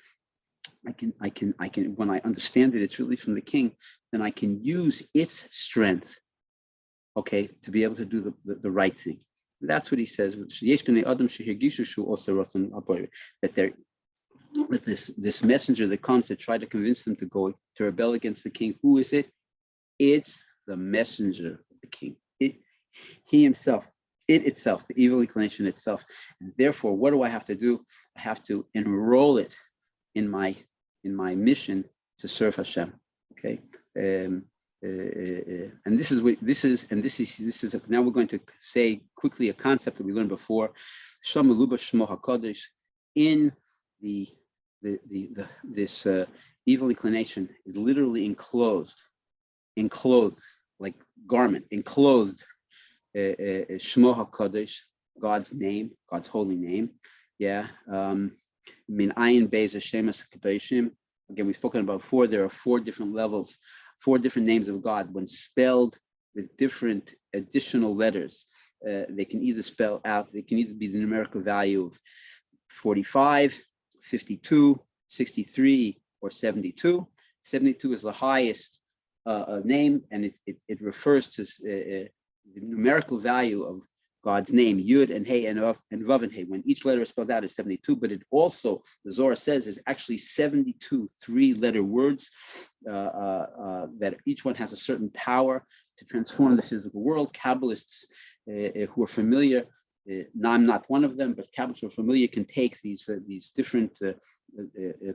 when I understand that it's really from the king, then I can use its strength, okay, to be able to do the right thing. That's what he says. That this messenger that comes to try to convince them to rebel against the king. Who is it? It's the messenger of the king. He himself. It itself, the evil inclination itself. And therefore, what do I have to do? I have to enroll it in my mission to serve Hashem. Okay. And this is now we're going to say quickly a concept that we learned before. In this evil inclination is literally enclosed like garment, enclosed. Shmo HaKadosh, God's name, God's holy name. Yeah. Min Ayin Beis Hashem HaKadoshim. Again, we've spoken about before. There are 4 different levels, 4 different names of God. When spelled with different additional letters, they can either be the numerical value of 45, 52, 63, or 72. 72 is the highest name, and it refers to the numerical value of God's name, Yud and Hey and Vav and Hey. When each letter is spelled out is 72, but it also, the Zohar says, is actually 72 3-letter words that each one has a certain power to transform the physical world. Kabbalists who are familiar, I'm not one of them, but Kabbalists who are familiar can take these different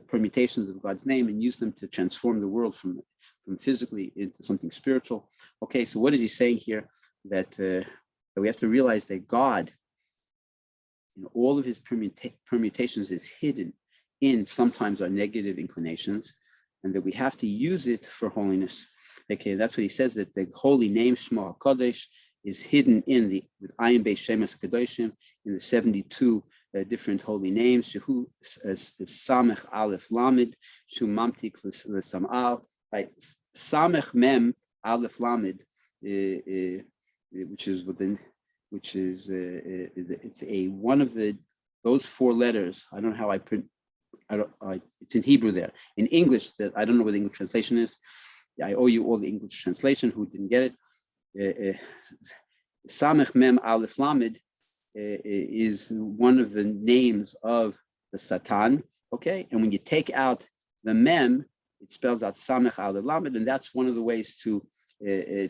permutations of God's name and use them to transform the world from physically into something spiritual. Okay, so what is he saying here? That we have to realize that God, in all of his permutations, is hidden in sometimes our negative inclinations, and that we have to use it for holiness. Okay, that's what he says, that the holy name Shmo HaKadosh is hidden with Ayin Beis Shem HaKadoshim, in the 72 different holy names. Shehu Samech Aleph Lamed, Shu Mamtik L'Sam'al, right? Samech Mem Aleph Lamed, which is it's one of those 4 letters. I don't know how I print. It's in Hebrew there. In English, that I don't know what the English translation is. I owe you all the English translation. Who didn't get it? Samech Mem Aleph Lamed is one of the names of the Satan. Okay, and when you take out the Mem, it spells out Samech Aleph Lamed, and that's one of the ways to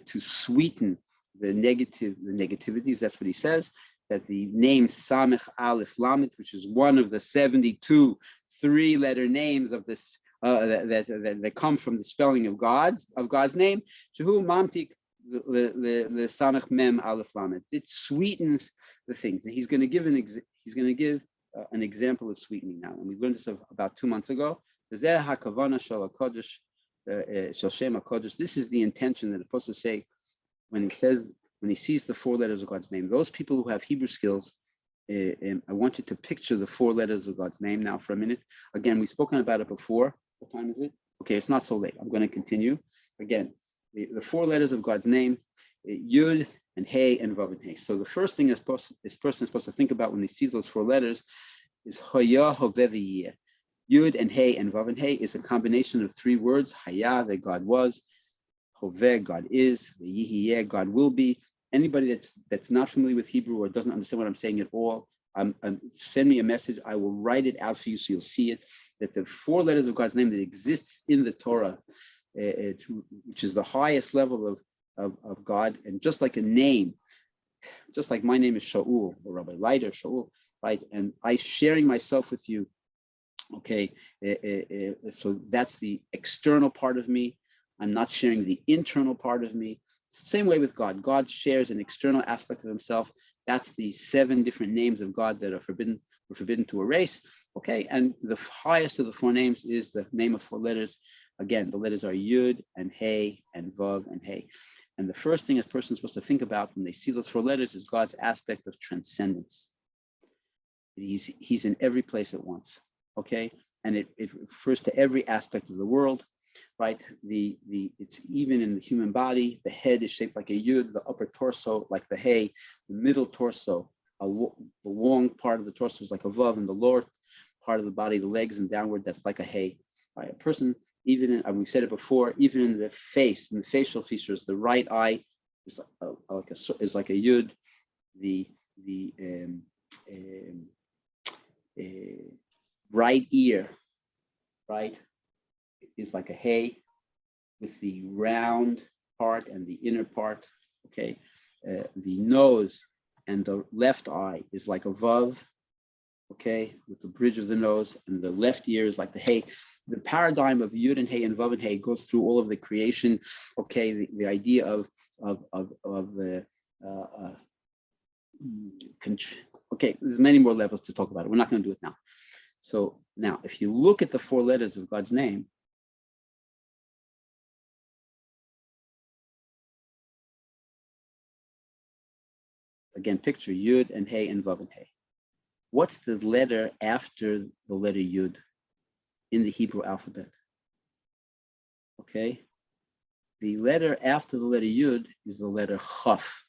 sweeten the negativities. That's what he says, that the name Samech Aleph Lamed, which is one of the 72 3-letter names of this that come from the spelling of God's name, Shehu Mamtik the Samech Mem Aleph Lamed. It sweetens the things. And he's going to give an example of sweetening now, and we learned this about 2 months ago. This is the intention that the Apostle say when he sees the 4 letters of God's name. Those people who have Hebrew skills, I want you to picture the 4 letters of God's name now for a minute. Again, we've spoken about it before. What time is it? Okay, it's not so late. I'm going to continue. Again, the 4 letters of God's name, Yud and Hey and Vav and Hey. So the first thing this person is supposed to think about when he sees those 4 letters is Haya Hoveh V'yeh. Yud and Hey and Vav and Hey is a combination of 3 words. Haya, that God was. Hoveh, God is. V'yeh, God will be. Anybody that's not familiar with Hebrew or doesn't understand what I'm saying at all, send me a message. I will write it out for you so you'll see it. That the 4 letters of God's name that exists in the Torah, which is the highest level of God, and just like a name, just like my name is Shaul or Rabbi Leiter, Shaul, right? And I sharing myself with you. Okay, so that's the external part of me. I'm not sharing the internal part of me. Same way with God. God shares an external aspect of himself. That's the 7 different names of God that are forbidden to erase. Okay, and the highest of the 4 names is the name of 4 letters. Again, the letters are Yud and Hey and Vav and Hey. And the first thing a person is supposed to think about when they see those 4 letters is God's aspect of transcendence. He's in every place at once. Okay, and it refers to every aspect of the world. Right, it's even in the human body. The head is shaped like a Yud, the upper torso like the Hey, the middle torso, the long part of the torso is like a Vav, and the lower part of the body, the legs and downward, that's like a Hey. Right? A person, even in, we've said it before, even in the face, in the facial features, the right eye is like a yud. The right ear, right, is like a hay, with the round part and the inner part. Okay, the nose and the left eye is like a vav. Okay, with the bridge of the nose, and the left ear is like the hay. The paradigm of Yud and Hay and Vav and Hay goes through all of the creation. Okay, the idea of okay, there's many more levels to talk about it. We're not going to do it now. So now, if you look at the 4 letters of God's name, again, picture Yud and Hay and Vav and Hay. What's the letter after the letter Yud in the Hebrew alphabet? Okay, the letter after the letter Yud is the letter Chaf.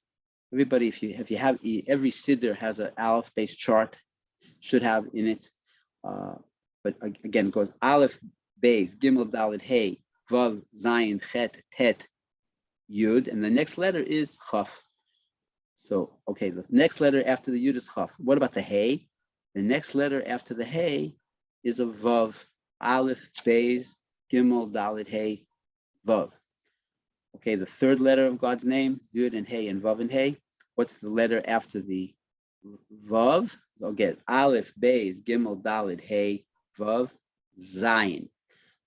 Everybody, if you have every siddur has an Aleph based chart, should have in it. But again, it goes Aleph, Beis, Gimel, Dalet, Hey, Vav, Zayin, Chet, Tet, Yud, and the next letter is Chaf. So, okay, the next letter after the Yud is Chaf. What about the Hey? The next letter after the Hey is a Vav, Aleph, Beis, Gimel, Dalet, Hey, Vav. Okay, the third letter of God's name, Yud and Hey and Vav and Hey. What's the letter after the Vav? Again, Aleph, Beis, Gimel, Dalet, Hey, Vav, Zayin.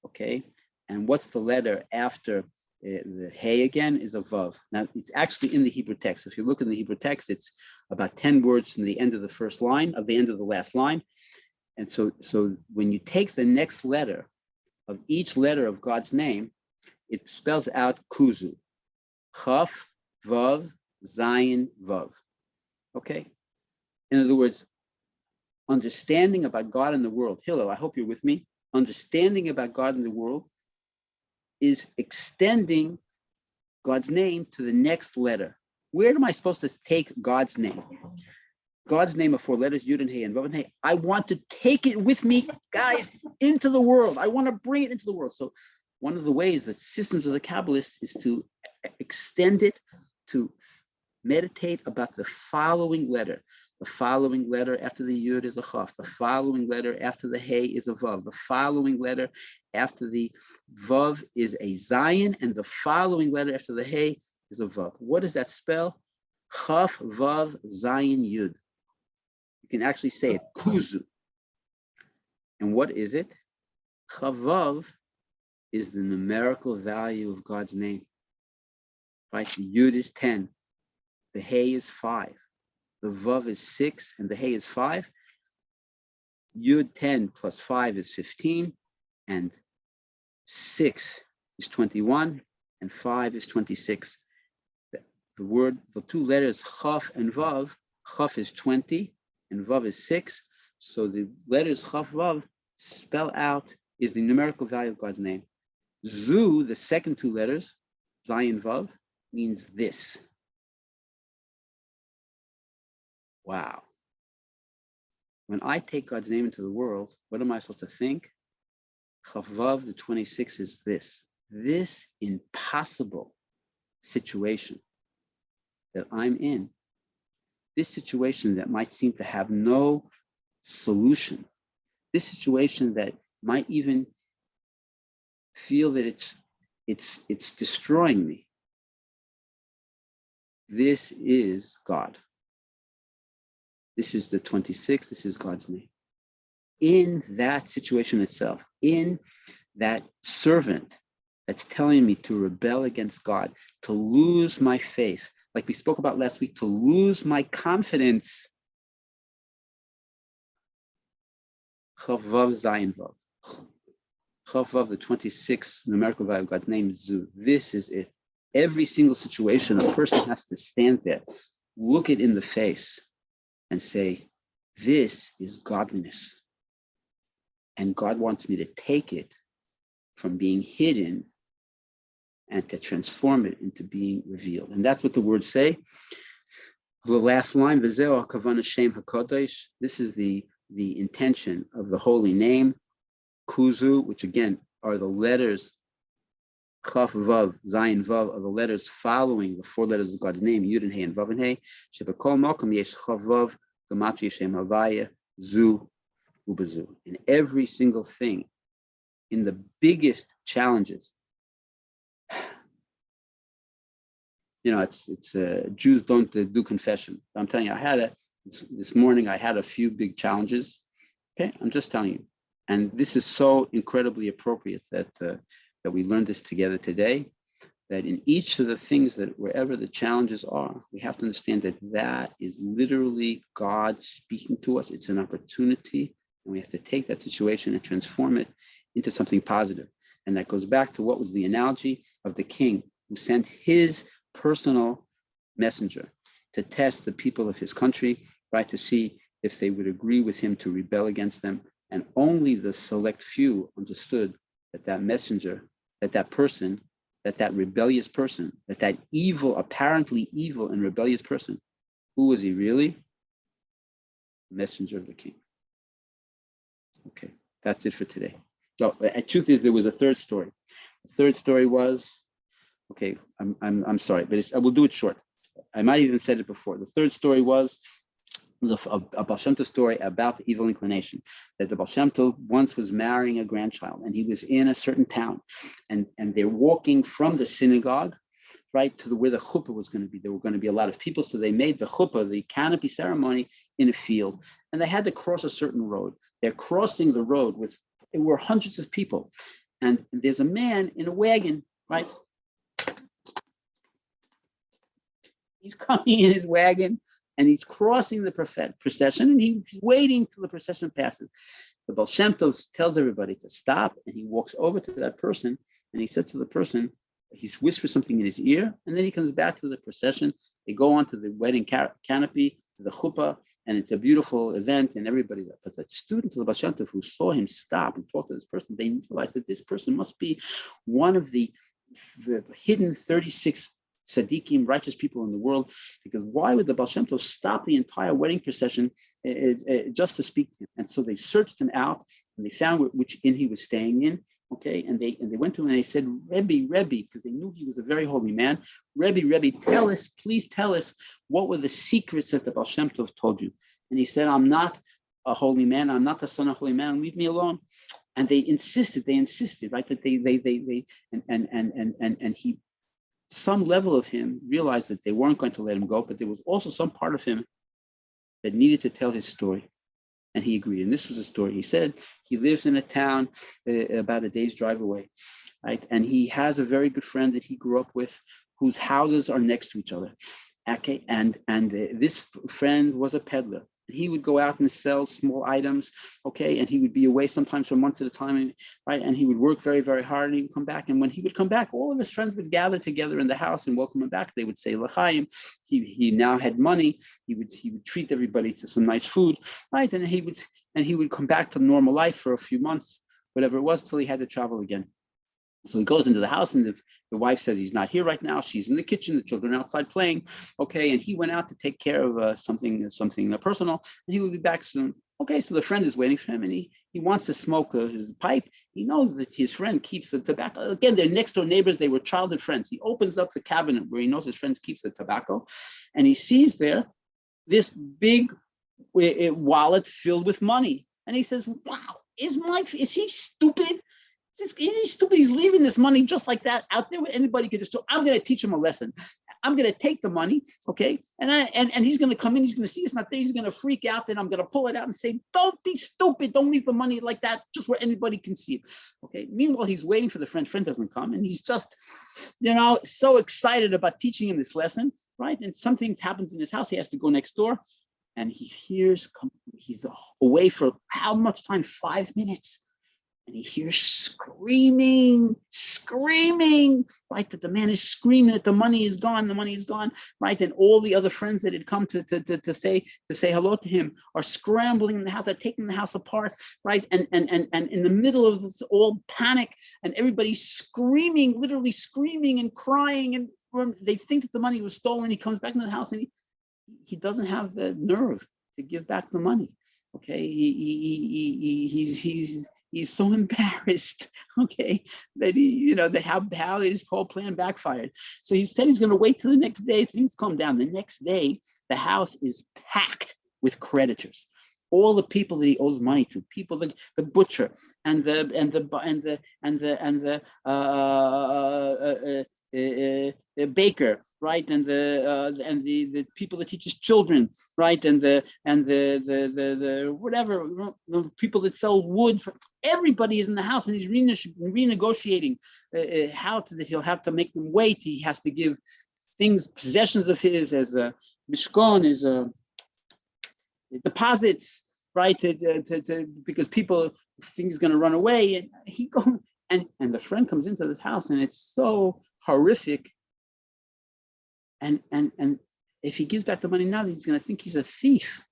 Okay, and what's the letter after the Hey again is a Vav. Now, it's actually in the Hebrew text. If you look in the Hebrew text, it's about 10 words from the end of the first line, of the end of the last line. And so when you take the next letter of each letter of God's name, it spells out Kuzu. Chaf, Vav, Zayin, Vav. Okay? In other words, understanding about God in the world, Hillel, I hope you're with me, understanding about God in the world is extending God's name to the next letter. Where am I supposed to take God's name? God's name of 4 letters, Yud and Hey and Vav and Hey. I want to take it with me, guys, into the world. I want to bring it into the world. So one of the ways that systems of the Kabbalists is to extend it, to meditate about the following letter. The following letter after the Yud is a Chaf. The following letter after the Hey is a Vav. The following letter after the Vav is a Zayin. And the following letter after the Hey is a Vav. What does that spell? Chaf, Vav, Zayin, Yud. You can actually say it, Kuzu. And what is it? Chavav is the numerical value of God's name. Right? The Yud is 10. The Hey is 5. The Vav is 6 and the Hey is 5. Yud 10 plus 5 is 15, and 6 is 21, and 5 is 26. The 2 letters Chaf and Vav, Chaf is 20 and Vav is 6. So the letters Chaf, Vav spell out is the numerical value of God's name. Zu, the second 2 letters, Zayin, Vav, means this. Wow. When I take God's name into the world, what am I supposed to think? Chavav, the 26, is this. This impossible situation that I'm in, this situation that might seem to have no solution, this situation that might even feel that it's destroying me. This is God. This is the 26, this is God's name. In that situation itself, in that servant that's telling me to rebel against God, to lose my faith, like we spoke about last week, to lose my confidence. Chavav Zayin Vav. Chavav, the 26 numerical value of God's name is Zu. This is it. Every single situation, a person has to stand there, look it in the face, and say, this is godliness. And God wants me to take it from being hidden and to transform it into being revealed. And that's what the words say. The last line, V'zeo ha'kavana Shem HaKodesh. This is the intention of the holy name, Kuzu, which again, are the letters Chaf Vav, Zayin Vav, are the letters following the 4 letters of God's name, Yud and Hey and Vav and Hey. Shebekol Malkum Yesh Chaf Vav, Gematria Shem Havaya, Zu Ubezu. In every single thing, in the biggest challenges, it's Jews don't do confession. I'm telling you, this morning I had a few big challenges. Okay, I'm just telling you, and this is so incredibly appropriate that we learned this together today. That in each of the things, that wherever the challenges are, we have to understand that is literally God speaking to us. It's an opportunity, and we have to take that situation and transform it into something positive. And that goes back to what was the analogy of the king who sent his personal messenger to test the people of his country, right, to see if they would agree with him to rebel against them. And only the select few understood that messenger, that person, that rebellious person, that evil, apparently evil and rebellious person, who was he really? Messenger of the king. Okay, that's it for today. So the truth is, there was a third story. The third story was, okay, I'm sorry, but I will do it short. I might even said it before. The third story was a Ba'al Shem Tov story about the evil inclination, that the Ba'al Shem Tov once was marrying a grandchild, and he was in a certain town, and they're walking from the synagogue, right, to where the chuppah was going to be. There were going to be a lot of people, so they made the chuppah, the canopy ceremony, in a field, and they had to cross a certain road. They're crossing the road there were hundreds of people, and there's a man in a wagon, right? He's coming in his wagon, and he's crossing the procession, and he's waiting till the procession passes. The Ba'al Shem Tov tells everybody to stop, and he walks over to that person, and he says to the person, he whispers something in his ear, and then he comes back to the procession. They go on to the wedding canopy, to the chuppah, and it's a beautiful event, and everybody. But the students of the Ba'al Shem Tov who saw him stop and talk to this person, they realized that this person must be one of the hidden 36 tzaddikim, righteous people in the world, because why would the Ba'al Shem Tov stop the entire wedding procession just to speak to him? And so they searched him out, and they found which inn he was staying in, okay, and they went to him and they said, Rebbe, because they knew he was a very holy man, Rebbe, tell us, please tell us, what were the secrets that the Ba'al Shem Tov told you? And he said, I'm not a holy man, I'm not the son of a holy man, leave me alone. And they insisted, right, that and he, some level of him realized that they weren't going to let him go, but there was also some part of him that needed to tell his story. And he agreed. And this was a story. He said he lives in a town about a day's drive away, right? And he has a very good friend that he grew up with, whose houses are next to each other. Okay, and this friend was a peddler. He would go out and sell small items, okay, and he would be away sometimes for months at a time, right? And he would work very, very hard, and he would come back. And when he would come back, all of his friends would gather together in the house and welcome him back. They would say l'chaim. He now had money. He would treat everybody to some nice food, right? And he would come back to normal life for a few months, whatever it was, till he had to travel again. So he goes into the house, and the wife says he's not here right now. She's in the kitchen. The children are outside playing. Okay, and he went out to take care of something personal, and he will be back soon. Okay, so the friend is waiting for him, and he wants to smoke his pipe. He knows that his friend keeps the tobacco. Again, they're next door neighbors. They were childhood friends. He opens up the cabinet where he knows his friend keeps the tobacco, and he sees there this big wallet filled with money. And he says, wow, is he stupid? Is he stupid? He's leaving this money just like that out there where anybody could just. I'm going to teach him a lesson. I'm going to take the money, okay, and he's going to come in. He's going to see it's not there. He's going to freak out. Then I'm going to pull it out and say, "Don't be stupid. Don't leave the money like that, just where anybody can see it." Okay. Meanwhile, he's waiting for the friend. Friend doesn't come, and he's just, so excited about teaching him this lesson, right? And something happens in his house. He has to go next door, and he hears. He's away for how much time? 5 minutes. And he hears screaming, right? That the man is screaming that the money is gone, right? And all the other friends that had come to say hello to him are scrambling in the house, they're taking the house apart, right? And in the middle of this all panic, and everybody's screaming, literally screaming and crying, and they think that the money was stolen. He comes back into the house, and he doesn't have the nerve to give back the money. Okay, he's so embarrassed, okay, that he, that how his whole plan backfired. So he said he's going to wait till the next day. Things calm down. The next day, the house is packed with creditors. All the people that he owes money to, people, the butcher and the baker, right, and the people that teach his children, right, and the whatever, the people that sell wood. Everybody is in the house, and he's renegotiating that he'll have to make them wait. He has to give things, possessions of his as a mishkan, as a deposits, right? Because people think he's going to run away, and he goes, and the friend comes into this house, and it's so horrific. And if he gives back the money now, he's going to think he's a thief,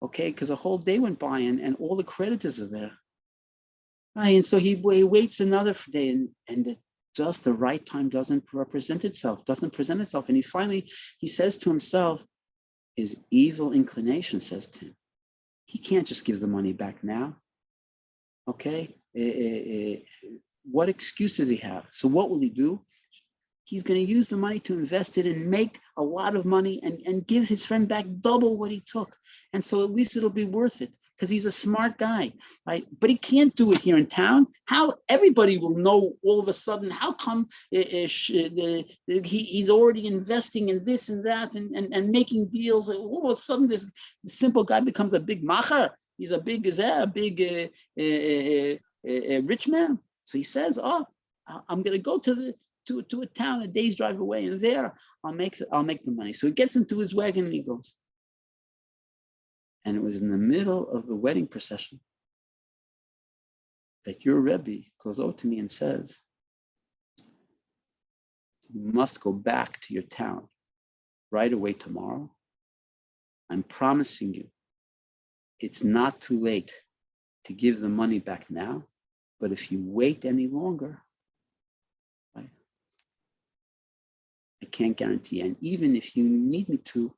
okay? Because a whole day went by, and all the creditors are there, right? And so he waits another day, and just the right time doesn't present itself, and he says to himself, his evil inclination says to him, he can't just give the money back now, okay? What excuse does he have? So what will he do? He's going to use the money to invest it and make a lot of money and give his friend back double what he took. And so at least it'll be worth it because he's a smart guy, right? But he can't do it here in town. How everybody will know all of a sudden, how come he's already investing in this and that and making deals. All of a sudden this simple guy becomes a big macher. He's a big rich man. So he says, oh, I'm going to go to a town a day's drive away, and there I'll make the money. So he gets into his wagon and he goes. And it was in the middle of the wedding procession that your Rebbe goes over to me and says, you must go back to your town right away tomorrow. I'm promising you, it's not too late to give the money back now, but if you wait any longer, right, I can't guarantee. And even if you need me to,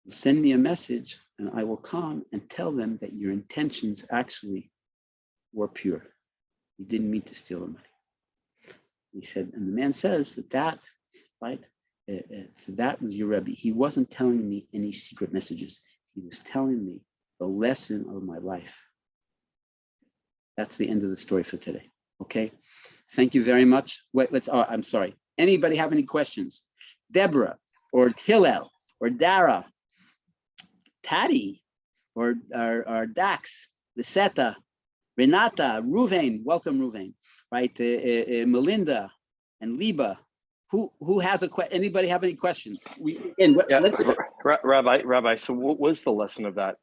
send me a message and I will come and tell them that your intentions actually were pure. You didn't mean to steal the money. He said, and the man says that, right, so that was your Rebbe. He wasn't telling me any secret messages. He was telling me the lesson of my life. That's the end of the story for today. Okay. Thank you very much. Wait, I'm sorry. Anybody have any questions? Deborah or Hillel or Dara, Tati or Dax, Lisetta, Renata, Ruvain, welcome Ruvain, right? Melinda and Liba. Who has a question? Anybody have any questions? Rabbi. So what was the lesson of that?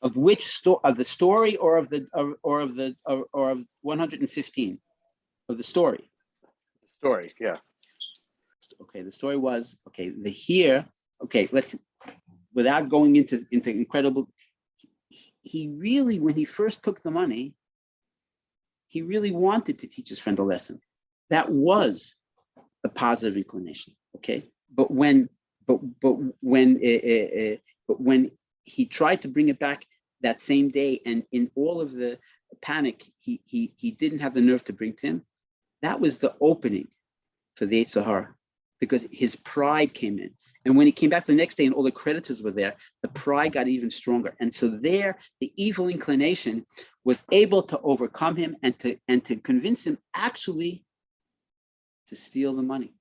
Of which story? Of the story, or of 115? Of the story. The story, yeah. Okay, the story was let's, without going into incredible. He really, when he first took the money, he really wanted to teach his friend a lesson. That was the positive inclination. Okay, but when he tried to bring it back that same day, and in all of the panic, he didn't have the nerve to bring to him. That was the opening for the Yetzer Hara, because his pride came in. And when he came back the next day and all the creditors were there, the pride got even stronger. And so there, the evil inclination was able to overcome him and to convince him actually to steal the money.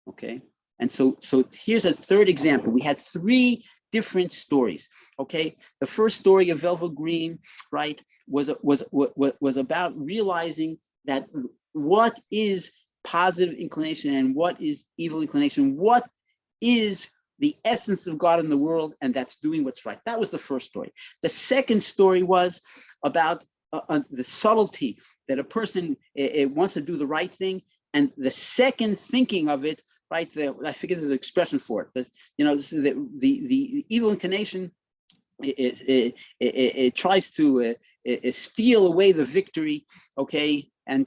Okay. And so here's a third example. We had three different stories. Okay. The first story of Velvet Green, right, was about realizing that what is positive inclination and what is evil inclination, what is the essence of God in the world, and that's doing what's right. That was the first story. The second story was about the subtlety that a person wants to do the right thing, and the second thinking of it, right? I forget there's an expression for it, but the evil inclination, it tries to steal away the victory, okay? And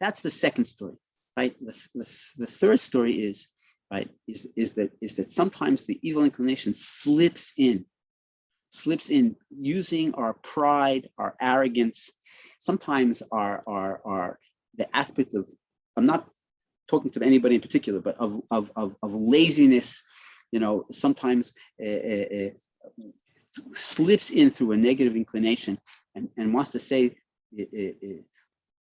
that's the second story, right? The third story is, right, is that sometimes the evil inclination slips in slips in using our pride, our arrogance, sometimes our the aspect of, I'm not talking to anybody in particular, but of laziness, sometimes slips in through a negative inclination and wants to say,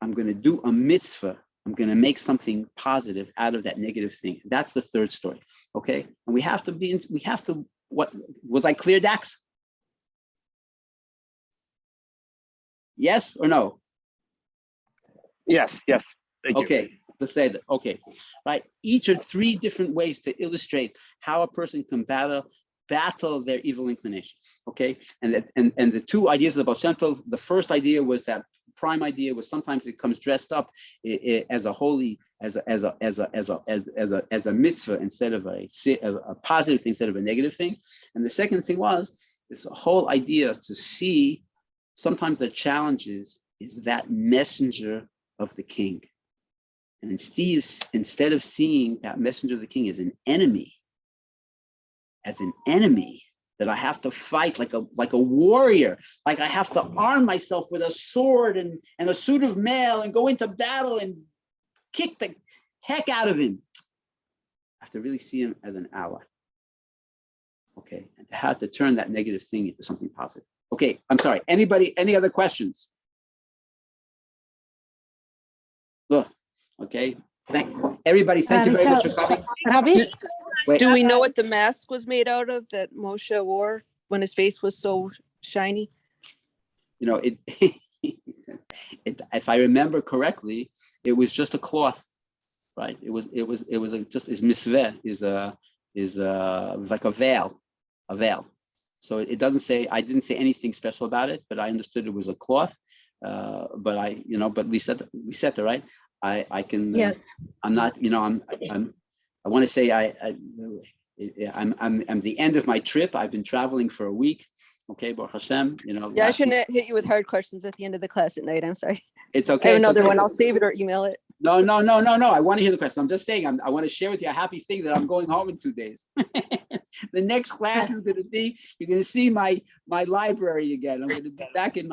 I'm going to do a mitzvah. I'm going to make something positive out of that negative thing. That's the third story. Okay. And we have to, what was I clear, Dax? Yes or no? Yes. Thank you. Okay. Let's say that. Okay. Right. Each are three different ways to illustrate how a person can battle their evil inclination. Okay. And the two ideas of the Ba'al Shem Tov, the first idea was that prime idea was sometimes it comes dressed up as a holy, as a mitzvah instead of a positive thing instead of a negative thing. And the second thing was this whole idea to see sometimes the challenges is that messenger of the king. And instead of seeing that messenger of the king as an enemy that I have to fight like a warrior, like I have to arm myself with a sword and a suit of mail and go into battle and kick the heck out of him. I have to really see him as an ally. Okay, and to have to turn that negative thing into something positive. Okay, I'm sorry. Anybody, any other questions? Ugh. Okay, thank you very much for coming. Rabbi? Wait. Do we know what the mask was made out of that Moshe wore when his face was so shiny? If I remember correctly, it was just a cloth, right? It was just his misveh is like a veil. So it doesn't say, I didn't say anything special about it, but I understood it was a cloth. But Lisetta, right? I can. Yes. I'm not. I want to say I'm the end of my trip. I've been traveling for a week. Okay, Baruch Hashem. Yeah, I shouldn't hit you with hard questions at the end of the class at night. I'm sorry. It's okay. I have another okay. one. I'll save it or email it. No. I want to hear the question. I'm just saying. I want to share with you a happy thing that I'm going home in 2 days. The next class is going to be, you're going to see my library again. I'm going to be back in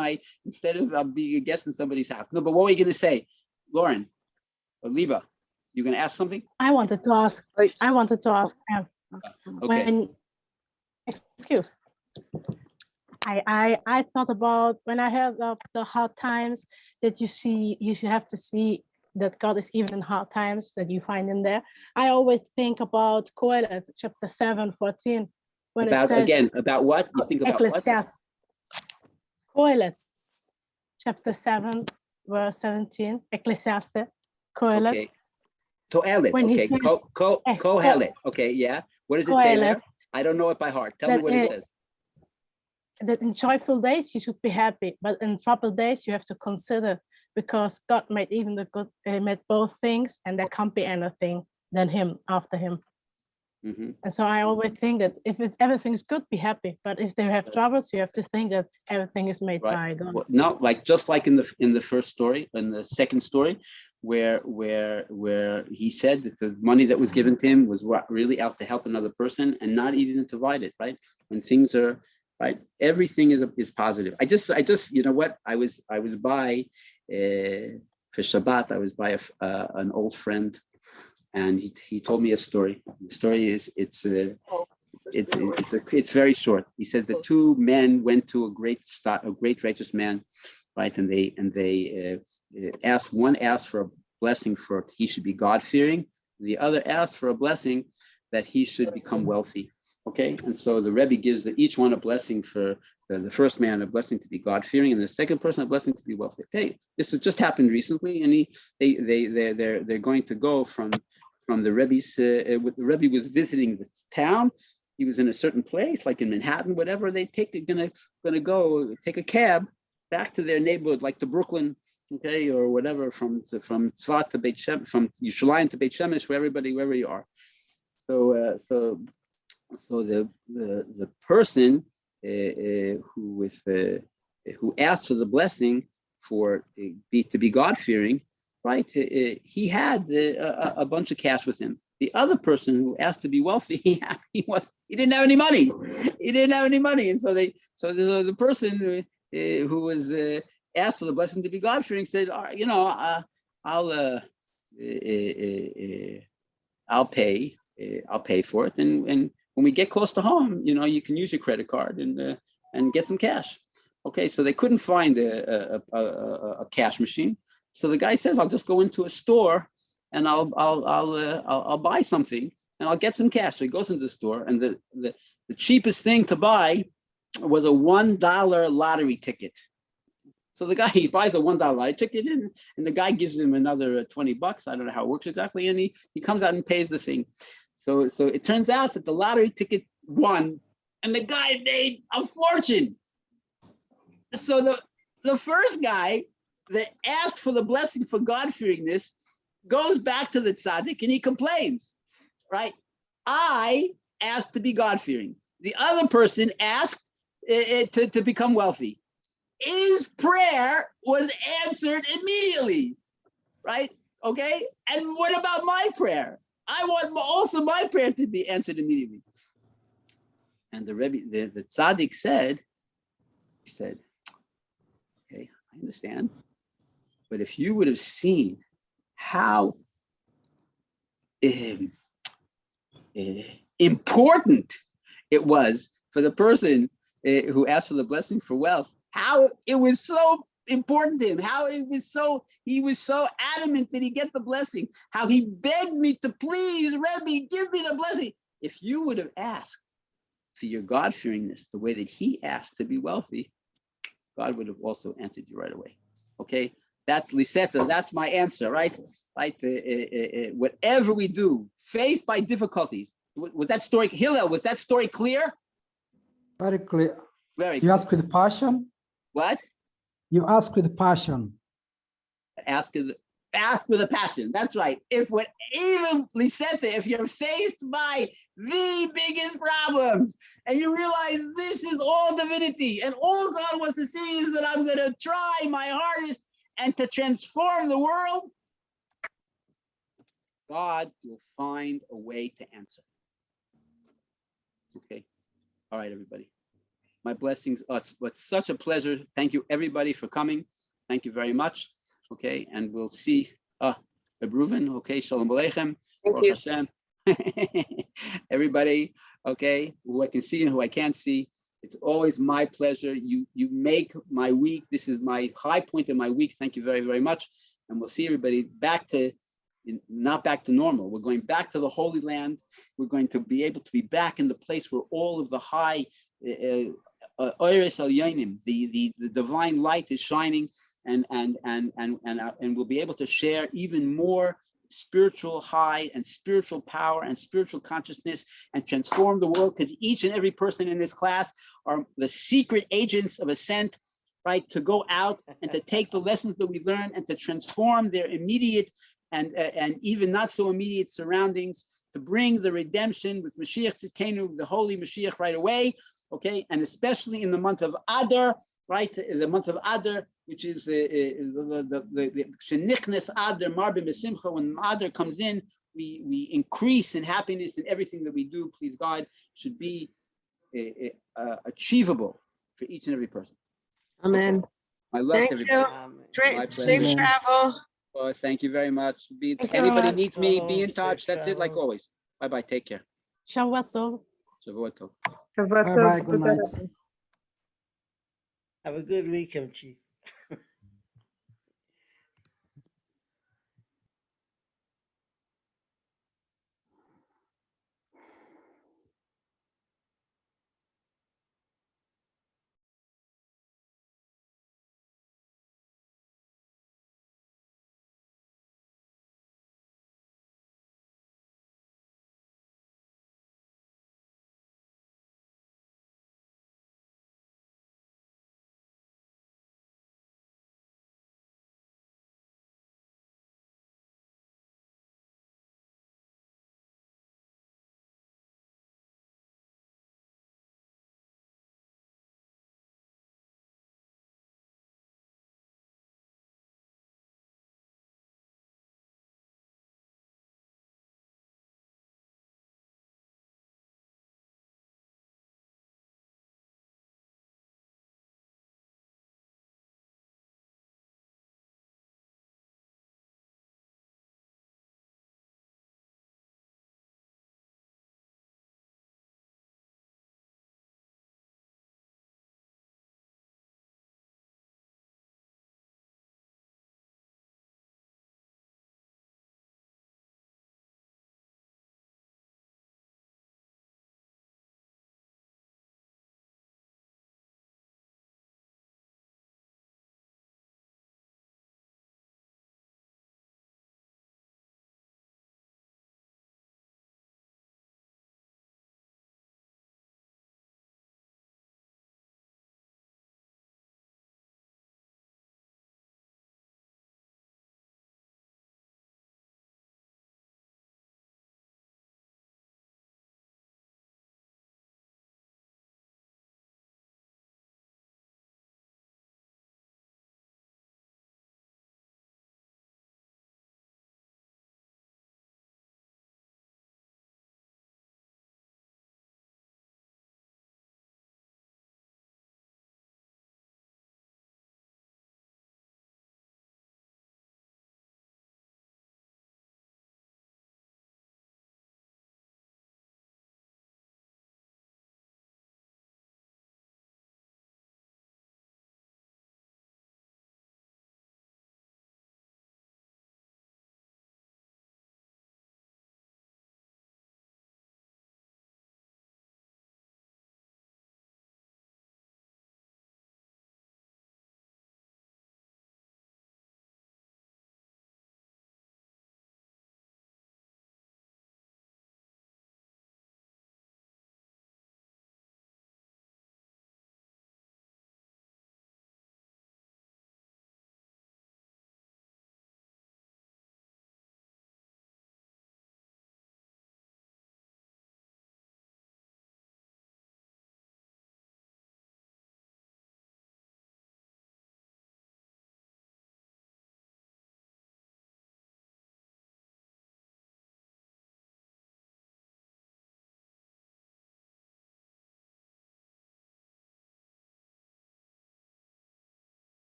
instead of being a guest in somebody's house. No, but what were you going to say, Lauren or Liba? You're going to ask something? I wanted to ask. Okay. Excuse. I thought about when I heard of the hard times that you should have to see that God is even in hard times that you find in there. I always think about Kohelet, chapter 7:14, when it says about what you think about Ecclesiastes. Kohelet, chapter 7, verse 17, Ecclesiastes, Kohelet. Okay. Kohelet. Okay. Kohelet. Okay. Yeah. What does it say there? I don't know it by heart. Tell me what it says. That in joyful days you should be happy, but in troubled days you have to consider, because God made even the good, made both things, and there can't be anything than Him after Him. Mm-hmm. And so I always think that if everything's good, be happy. But if they have troubles, you have to think that everything is made by God. Well, no, just like in the first story, in the second story, where he said that the money that was given to him was really out to help another person and not even to divide it, right? When things are right, everything is positive. I just I was by for Shabbat. I was by an old friend, and he told me a story. The story is it's very short. He says the two men went to a great righteous man, right? And they one asked for a blessing for he should be God-fearing. The other asked for a blessing that he should become wealthy. Okay, and so the Rebbe gives each one a blessing for the first man, a blessing to be God-fearing, and the second person a blessing to be wealthy. Okay, this has just happened recently, and they're going to go from the Rebbe's. The Rebbe was visiting the town. He was in a certain place, like in Manhattan, whatever. Gonna go take a cab back to their neighborhood, like to Brooklyn, okay, or whatever, from Tzvat to Beit Shem, from Yerushalayim to Beit Shemesh, wherever you are. So the person who asked for the blessing to be God-fearing, right? He had a bunch of cash with him. The other person who asked to be wealthy, he didn't have any money. He didn't have any money, and so the person who was asked for the blessing to be God-fearing said, I'll pay for it, and when we get close to home, you can use your credit card and get some cash. Okay, so they couldn't find a cash machine, so the guy says, I'll just go into a store and I'll buy something and I'll get some cash. So he goes into the store, and the cheapest thing to buy was a $1 lottery ticket. So the guy, he buys a $1 lottery ticket and the guy gives him another $20. I don't know how it works exactly. And he comes out and pays the thing. So it turns out that the lottery ticket won and the guy made a fortune. So the first guy that asked for the blessing for God-fearingness goes back to the tzaddik and he complains, right? I asked to be God-fearing. The other person asked to become wealthy. His prayer was answered immediately, right? Okay, and what about my prayer? I want also my prayer to be answered immediately. And the Rebbe, the tzaddik said, okay, I understand, but if you would have seen how important it was for the person who asked for the blessing for wealth, how it was so important to him, how he was so adamant that he get the blessing, how he begged me to, please, Rebbe, give me the blessing. If you would have asked for your God-fearingness the way that he asked to be wealthy, God would have also answered you right away. Okay, that's Lisetta, that's my answer, right? Whatever we do, faced by difficulties, was that story, Hillel, was that story clear? Very clear. Very You clear. ask with passion? What? You ask with passion. Ask with a passion. That's right. Even Lisetta, if you're faced by the biggest problems and you realize this is all divinity and all God wants to see is that I'm going to try my hardest and to transform the world, God will find a way to answer. Okay. All right, everybody. My blessings. It's such a pleasure. Thank you, everybody, for coming. Thank you very much. Okay, and we'll see. Reuven. Okay, shalom aleichem. Thank you. Hashem. Everybody. Okay, who I can see and who I can't see. It's always my pleasure. You make my week. This is my high point of my week. Thank you very, very much. And we'll see everybody not back to normal. We're going back to the Holy Land. We're going to be able to be back in the place where all of the high Oiris al Yonim, the divine light is shining, and we'll be able to share even more spiritual high and spiritual power and spiritual consciousness and transform the world, because each and every person in this class are the secret agents of ascent, right? To go out and to take the lessons that we learn and to transform their immediate and even not so immediate surroundings, to bring the redemption with Mashiach Tzidkenu, the holy Mashiach, right away. Okay, and especially in the month of Adar, right? The month of Adar, which is the Shenichnes Adar, Marbim B'Simcha. When Adar comes in, we increase in happiness, and everything that we do, please God, should be achievable for each and every person. Amen. Okay. I love Thank everybody. you. My Safe pleasure. travel. Oh, thank you very much. Thank you very Anybody much. needs me, be in Safe touch. That's it, like travels. always. Bye-bye. Take care. Shabbat tov. Shavuot tov. Bye-bye. Good night. Have a good weekend, Chief.